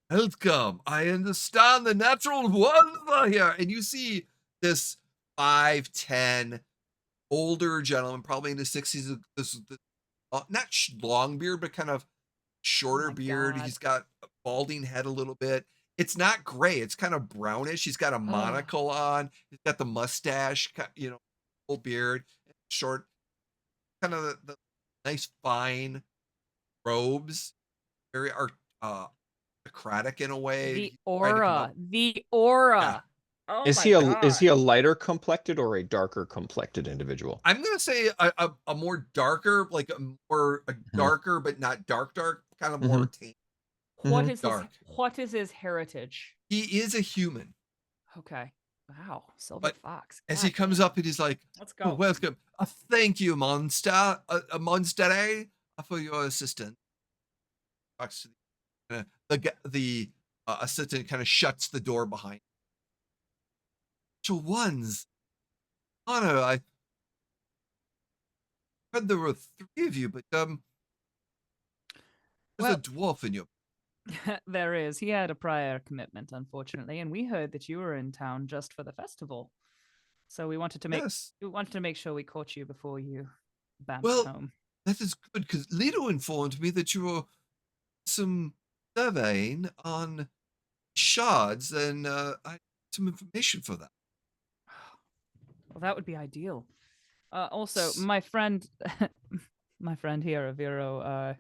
"Welcome. I understand the natural wonders are here." And you see this 5'10" older gentleman, probably in his 60s. This not long beard, but kind of shorter my beard. God. He's got a balding head a little bit. It's not gray. It's kind of brownish. He's got a monocle on. He's got the mustache, full beard, short, kind of the nice fine robes. Very aristocratic in a way. The He's trying to come aura. up- The aura. Oh Is my he god. a lighter complected or a darker complected individual? I'm gonna say a more darker, like a Mhm. darker, but not dark, kind of more Mhm. tan, What is dark. his heritage? He is a human, Okay. Wow. Silver but fox. as he God comes damn. up and he's like, Let's "Oh, go. welcome. Thank you, monster, a monster, for your assistance." Talks to the assistant kind of shuts the door behind. So ones, honor. I heard there were 3 of you, but there's a Well, dwarf in your. there is. He had a prior commitment, unfortunately, and we heard that you were in town just for the festival. So we wanted to Yes. make sure we caught you before you bounced Well, home. that is good because Lito informed me that you were some surveying on shards, and I have some information for that. Well, that would be ideal. Also, S- my friend, my friend here, Aviro,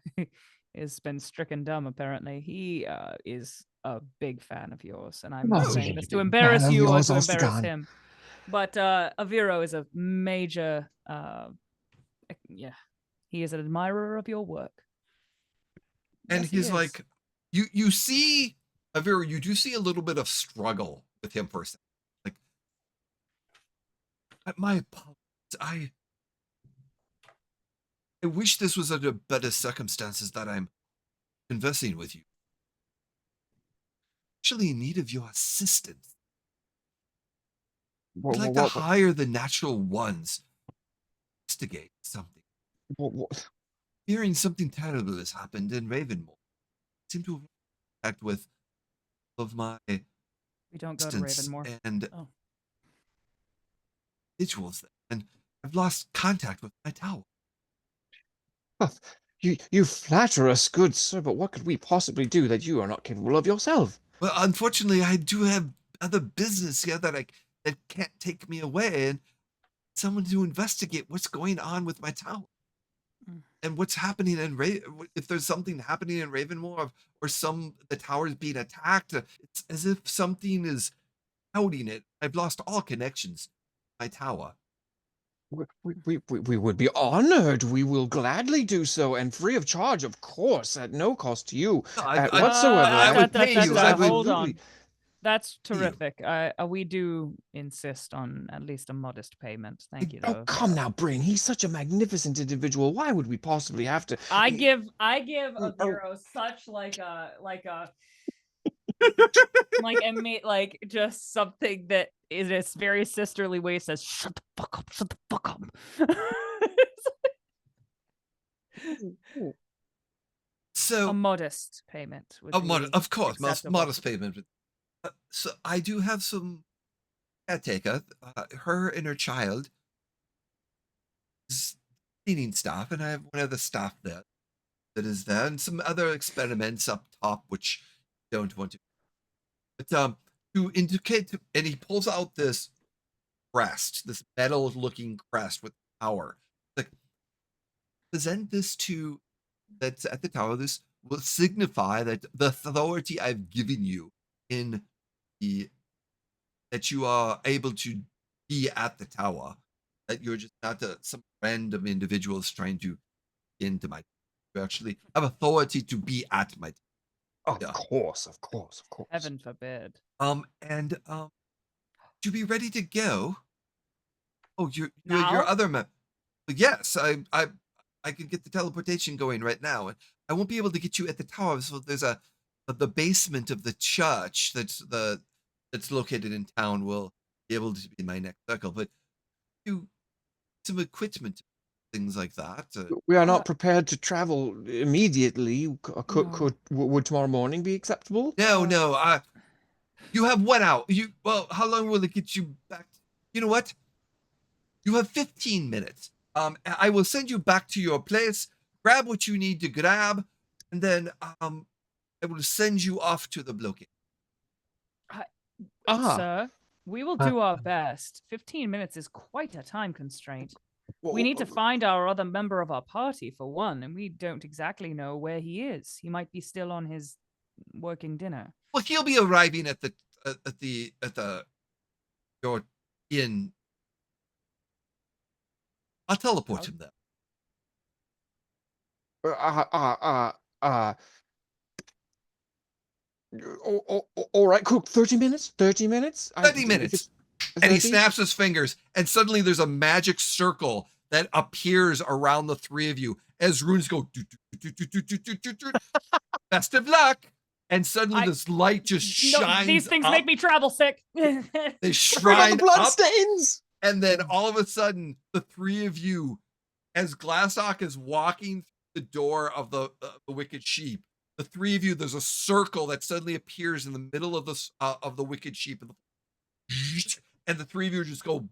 has been stricken dumb. Apparently, he is a big fan of yours, and I'm not Oh, saying this to Fan embarrass of you or yours, to embarrass Ostagon. him, but Aviro is a major, yeah, he is an admirer of your work. and Yes, he he's is. like, you see, Avira, you do see a little bit of struggle with him for a second. Like, my apologies. I wish this was under better circumstances that I'm conversing with you. Actually, in need of your assistance. I'd like to hire the natural ones to investigate something. Fearing something terrible has happened in Ravenmore. I seem to have contact with of my We don't go to assistants Ravenmore. and Oh, individuals there, and I've lost contact with my tower. You flatter us, good sir, but what could we possibly do that you are not capable of yourself? Well, unfortunately, I do have other business here that can't take me away, and someone to investigate what's going on with my tower. Mm. And what's happening in if there's something happening in Ravenmore, or the tower's being attacked, it's as if something is outing it. I've lost all connections to my tower. We would be honored. We will gladly do so, and free of charge, of course, at no cost to you No, at whatsoever. I would pay you. I would. hold Absolutely. on. That's Pay you. terrific. We do insist on at least a modest payment. Thank you, Oh, though. come now, Brynn. He's such a magnificent individual. Why would we possibly have to? I give Oh, Aviro such like a like just something that is this very sisterly way says shut the fuck up, shut the fuck up. A So, modest payment would of course, acceptable. modest payment. So I do have some caretaker. Her and her child is cleaning staff, and I have one of the staff there that is there, and some other experiments up top, which don't want to. But to indicate, and he pulls out this crest, this metal-looking crest with power. Like, present this to that's at the tower. This will signify that the authority I've given you in the that you are able to be at the tower. That you're just not some random individuals trying to get into my. You actually have authority to be at my. of Yeah. course, of course, of course. Heaven forbid. And to be ready to go. Oh, your Now? other yes, I can get the teleportation going right now. I won't be able to get you at the tower. So there's the basement of the church that's located in town will be able to be my next circle. But you some equipment, things like that. We are Uh, not prepared to travel immediately. No. Would tomorrow morning be acceptable? No. You have 1 hour. How long will it get you back? You know what? You have 15 minutes. I will send you back to your place. Grab what you need to grab, and then I will send you off to the location. Sir, we will do our best. 15 minutes is quite a time constraint. We need to find our other member of our party, for one, and we don't exactly know where he is. He might be still on his working dinner. Well, he'll be arriving at the Go in. I'll teleport him there. All right, cool. 30 minutes? 30 minutes? 30 minutes. And he 30? snaps his fingers, and suddenly there's a magic circle that appears around the three of you as runes go. Best of luck. And suddenly this light just shines. These things up. make me travel sick. They shrine the blood up, stains. and then all of a sudden, the three of you, as Glastoc is walking through the door of the wicked sheep, the three of you, there's a circle that suddenly appears in the middle of the wicked sheep, and the three of you just go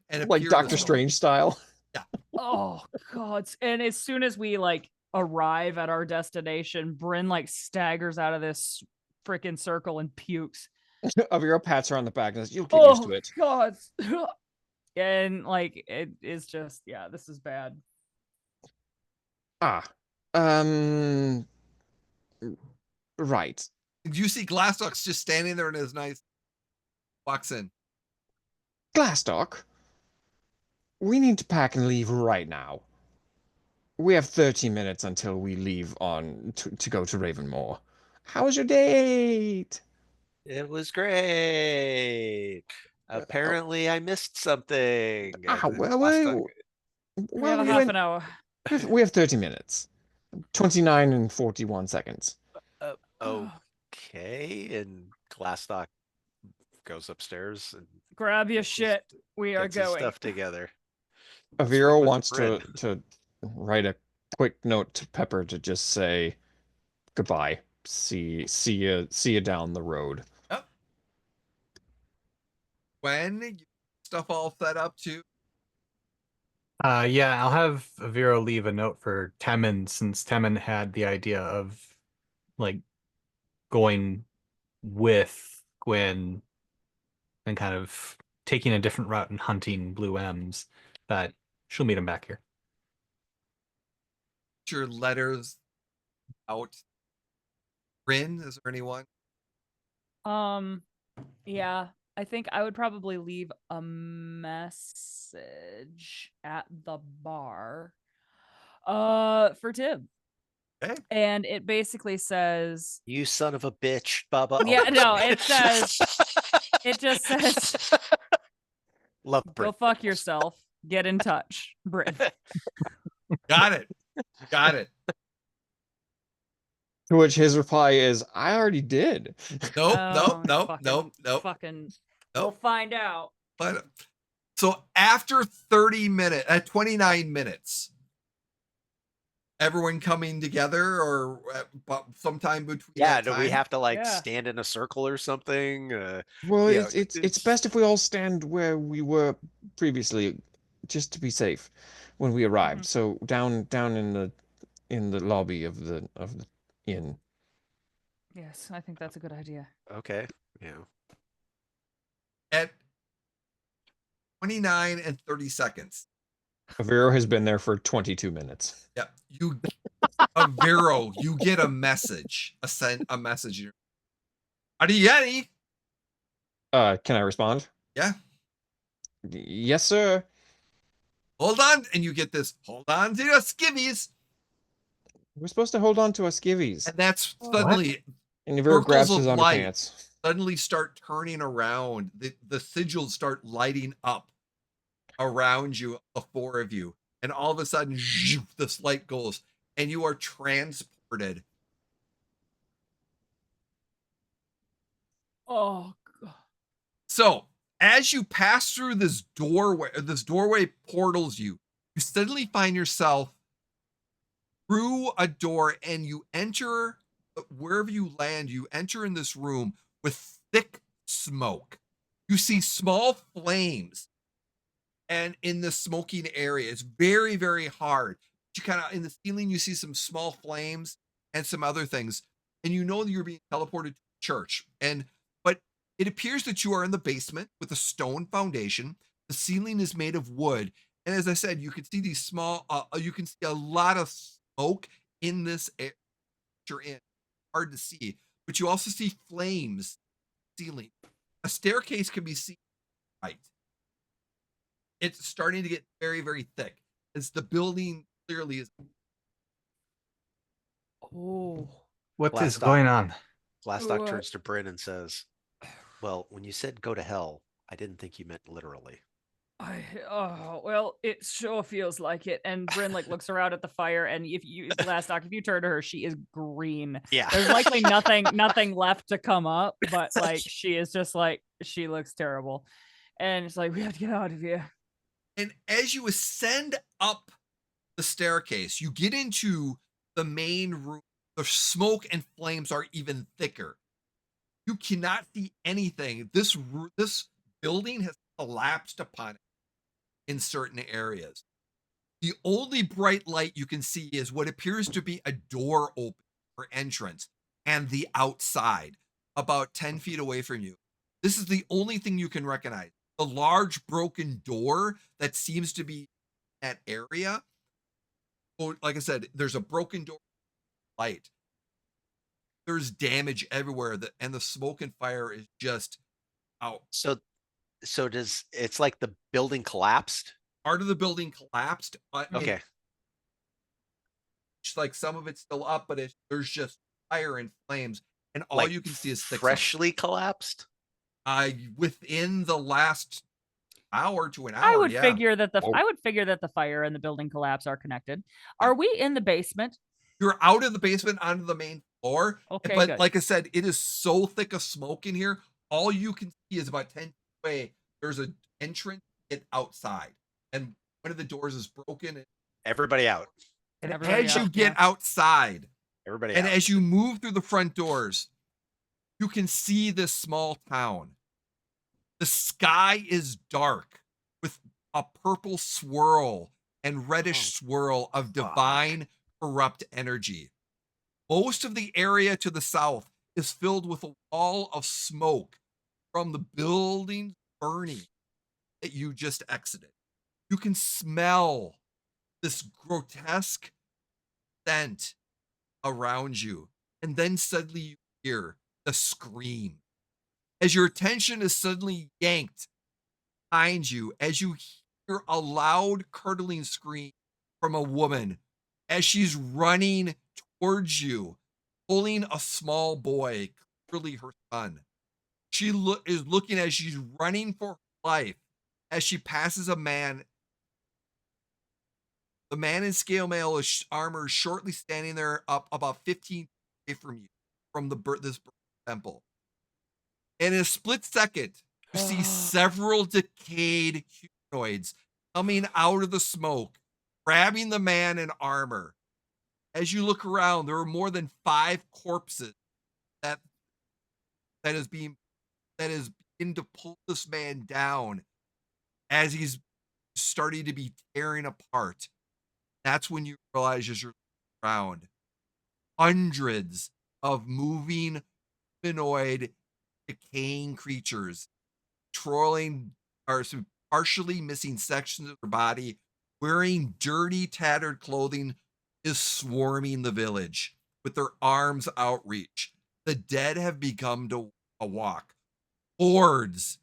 and Like Doctor Strange style. Yeah. Oh god! And as soon as we like arrive at our destination, Brynn like staggers out of this freaking circle and pukes. Aviro pats her on the back and says, "You'll get used to it." God. And like it is just, yeah, this is bad. Right. You see Glastoc's just standing there in his nice walks in. Glastoc, we need to pack and leave right now. We have 30 minutes until we leave on to go to Ravenmoor. How was your date? It was great. Apparently, I missed something. Well, We have a half an hour. We have 30 minutes. 29 and 41 seconds. Okay, and Glastoc goes upstairs and Grab your shit. We are gets his going. stuff together. Aviro with wants Brynn. to write a quick note to Pepper to just say goodbye. See you down the road. Yep. When stuff all set up too. Yeah, I'll have Aviro leave a note for Temin, since Temin had the idea of like going with Gwyn and kind of taking a different route and hunting blue M's, that she'll meet him back here. Your letters out. Brynn, is there anyone? Yeah, I think I would probably leave a message at the bar for Tim. Okay. And it basically says, "You son of a bitch, Bubba." Yeah, no, it just says, Love go Brynn. fuck yourself. Get in touch, Brynn. Got it. Got it. To which his reply is, "I already did." Nope. Fucking, we'll find out. But so after 29 minutes, everyone coming together, or sometime between. Yeah, that do we time? have to like Yeah. stand in a circle or something? Well, Yeah, it's best if we all stand where we were previously, just to be safe when we arrived. So down in the lobby of the inn. Yes, I think that's a good idea. Okay. Yeah. At 29 and 30 seconds. Aviro has been there for 22 minutes. Yep. Aviro, you get a message. A message. Arieti. Can I respond? Yeah. Yes, sir. Hold on. And you get this. Hold on to your skivvies. We're supposed to hold on to our skivvies. And that's suddenly And Aviro grabs circles his of light underpants. suddenly start turning around. The sigils start lighting up around you, the four of you. And all of a sudden, this light goes, and you are transported. Oh, God. So as you pass through this doorway portals you suddenly find yourself through a door, and you enter, wherever you land, you enter in this room with thick smoke. You see small flames, and in the smoking area, it's very, very hard. You kind of, in the ceiling, you see some small flames and some other things, and you know that you're being teleported to church. But it appears that you are in the basement with a stone foundation. The ceiling is made of wood, and as I said, you can see these small. You can see a lot of smoke in this area you're in. Hard to see, but you also see flames ceiling. A staircase can be seen right. It's starting to get very, very thick as the building clearly is. Oh. What is Glastoc. going on? Glastoc What? turns to Brynn and says, "Well, when you said go to hell, I didn't think you meant literally." Oh well, it sure feels like it. And Brynn like looks around at the fire, and if you turn to her, she is green. Yeah. There's likely nothing left to come up, but like she is just like she looks terrible, and it's like we have to get out of here. And as you ascend up the staircase, you get into the main room. The smoke and flames are even thicker. You cannot see anything. This building has collapsed upon it in certain areas. The only bright light you can see is what appears to be a door open for entrance and the outside, about 10 feet away from you. This is the only thing you can recognize. The large broken door that seems to be that area. Oh, like I said, there's a broken door light. There's damage everywhere, and the smoke and fire is just out. So does it's like the building collapsed? Part of the building collapsed. Okay. It's like some of it's still up, but there's just fire and flames, and all Like you can see is thick smoke. freshly collapsed? Within the last hour to an hour. I would yeah. figure that Whoa. the fire and the building collapse are connected. Are we in the basement? You're out of the basement onto the main floor. Okay, But good. like I said, it is so thick of smoke in here. All you can see is about 10 feet away. There's an entrance outside, and one of the doors is broken. Everybody out. And Everybody as you out, get yeah. outside, Everybody and out. as you move through the front doors, you can see this small town. The sky is dark with a purple swirl and reddish swirl of divine corrupt energy. Most of the area to the south is filled with a wall of smoke from the buildings burning that you just exited. You can smell this grotesque scent around you, and then suddenly you hear the scream. As your attention is suddenly yanked behind you, as you hear a loud, curdling scream from a woman as she's running towards you, pulling a small boy, clearly her son. She is looking as she's running for her life as she passes a man. The man in scale mail armor is shortly standing there up about 15 feet away from you, from this temple. In a split second, you see several decayed humanoids coming out of the smoke, grabbing the man in armor. As you look around, there are more than 5 corpses that is being to pull this man down as he's starting to be tearing apart. That's when you realize as you're around, hundreds of moving humanoid decaying creatures trolling or partially missing sections of their body, wearing dirty, tattered clothing, is swarming the village with their arms outreach. The dead have begun to walk. Hordes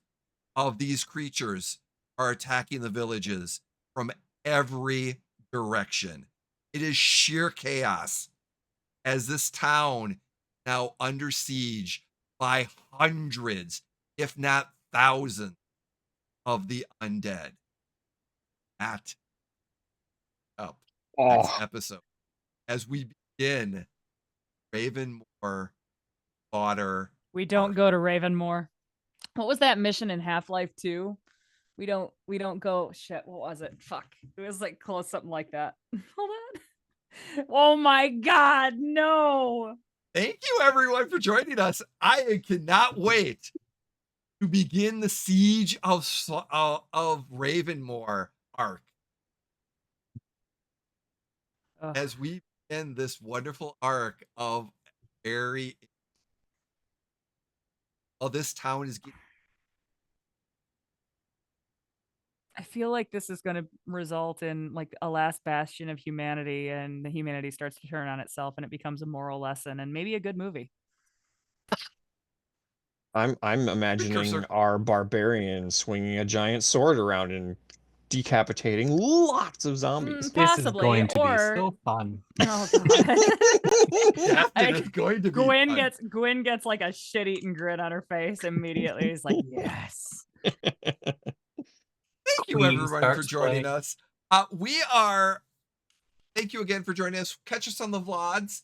of these creatures are attacking the villages from every direction. It is sheer chaos as this town now under siege by hundreds, if not thousands, of the undead. At up next episode as we begin Ravenmore Water. We don't go to Ravenmore. What was that mission in Half-Life 2? We don't go shit. What was it? Fuck. It was like close something like that. Hold on. Oh my god, no. Thank you everyone for joining us. I cannot wait to begin the siege of Ravenmore arc. As we begin this wonderful arc of this town is getting. I feel like this is going to result in like a last bastion of humanity, and the humanity starts to turn on itself and it becomes a moral lesson and maybe a good movie. I'm imagining our barbarian swinging a giant sword around and decapitating lots of zombies. This is Possibly, going to be or so fun. oh god. Yes, I it mean, is going to be Gwyn fun. gets like a shit-eaten grin on her face immediately. He's like, yes. Thank you, Queen everyone, for starts joining playing. us. Thank you again for joining us. Catch us on the VODs.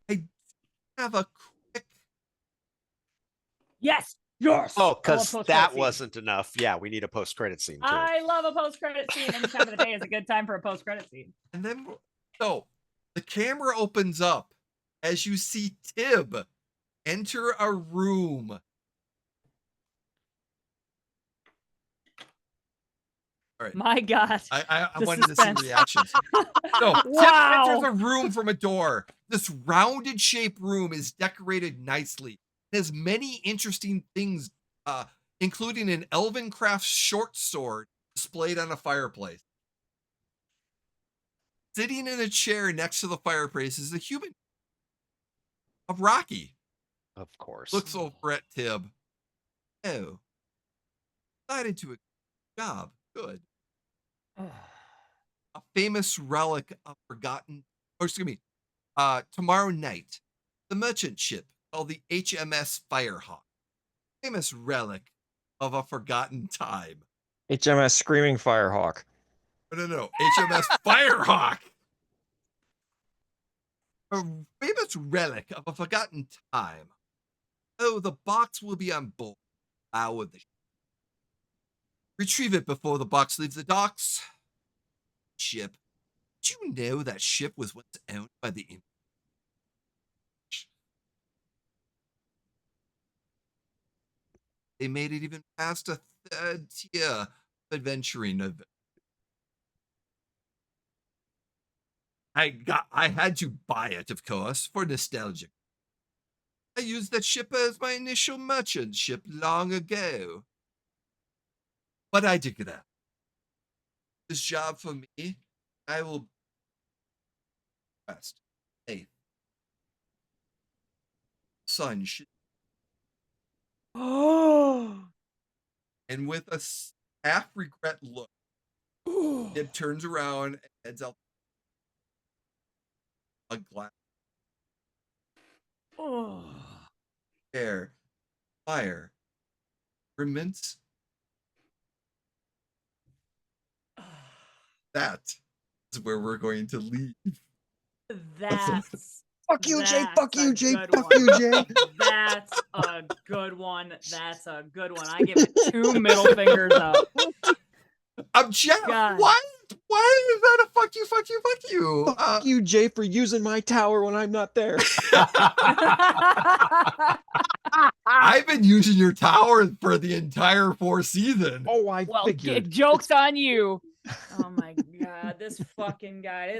I have a quick. Yes. Yes. Oh, I love because post-credit that scenes. wasn't enough. Yeah, we need a post-credit scene too. I love a post-credit scene. Any time of the day is a good time for a post-credit scene. And then, so the camera opens up as you see Tib enter a room. All right. My god. I The wanted suspense. to see reactions. So Wow. Tib enters a room from a door. This rounded shaped room is decorated nicely. It has many interesting things, including an elven craft short sword displayed on a fireplace. Sitting in a chair next to the fireplace is a human, a Rocky. Of course. Looks over at Tib. Oh, decided to a job. Good. A famous relic of forgotten, or excuse me, tomorrow night, the merchant ship called the HMS Firehawk. Famous relic of a forgotten time. HMS Screaming Firehawk. No. HMS Firehawk. A famous relic of a forgotten time. Oh, the box will be on board. How would the retrieve it before the box leaves the docks? Ship. Did you know that ship was once owned by the English? They made it even past a third tier of adventuring. I had to buy it, of course, for nostalgia. I used that ship as my initial merchant ship long ago. But I dig that. This job for me, I will rest. Hey, sun should. Oh. And with a half regret look, it turns around and heads out a glass. Oh. Air, fire, remnants. That is where we're going to leave. That's Fuck you, Jay. That's Fuck a you, Jay. good Fuck one. you, Jay. That's a good one. That's a good one. I give it 2 middle fingers up. I'm Jeff. God. Why is that a fuck you, fuck you, fuck you? Fuck you, Jay, for using my tower when I'm not there. I've been using your tower for the entire 4th season. Oh, I well, figured. joke's on you. Oh my god, this fucking guy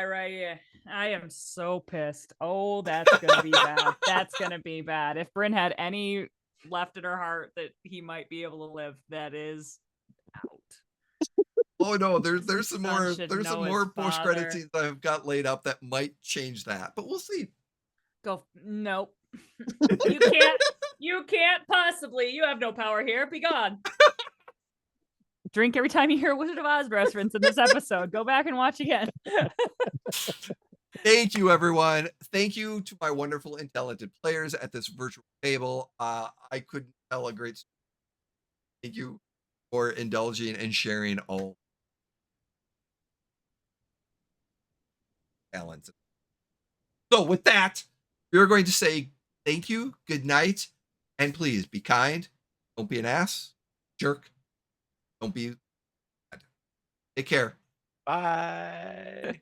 right here. I am so pissed. Oh, that's gonna be bad. That's gonna be bad. If Brynn had any left in her heart that he might be able to live, that is out. Oh no, there's some Son more should there's some know his more post-credit father. scenes I've got laid up that might change that, but we'll see. Go. Nope. You can't possibly. You have no power here. Be gone. Drink every time you hear a Wizard of Oz reference in this episode. Go back and watch again. Thank you, everyone. Thank you to my wonderful and talented players at this virtual table. I couldn't tell a great story. Thank you for indulging and sharing all talents. So with that, we are going to say thank you, good night, and please be kind. Don't be an ass, jerk. Don't be bad. Take care. Bye.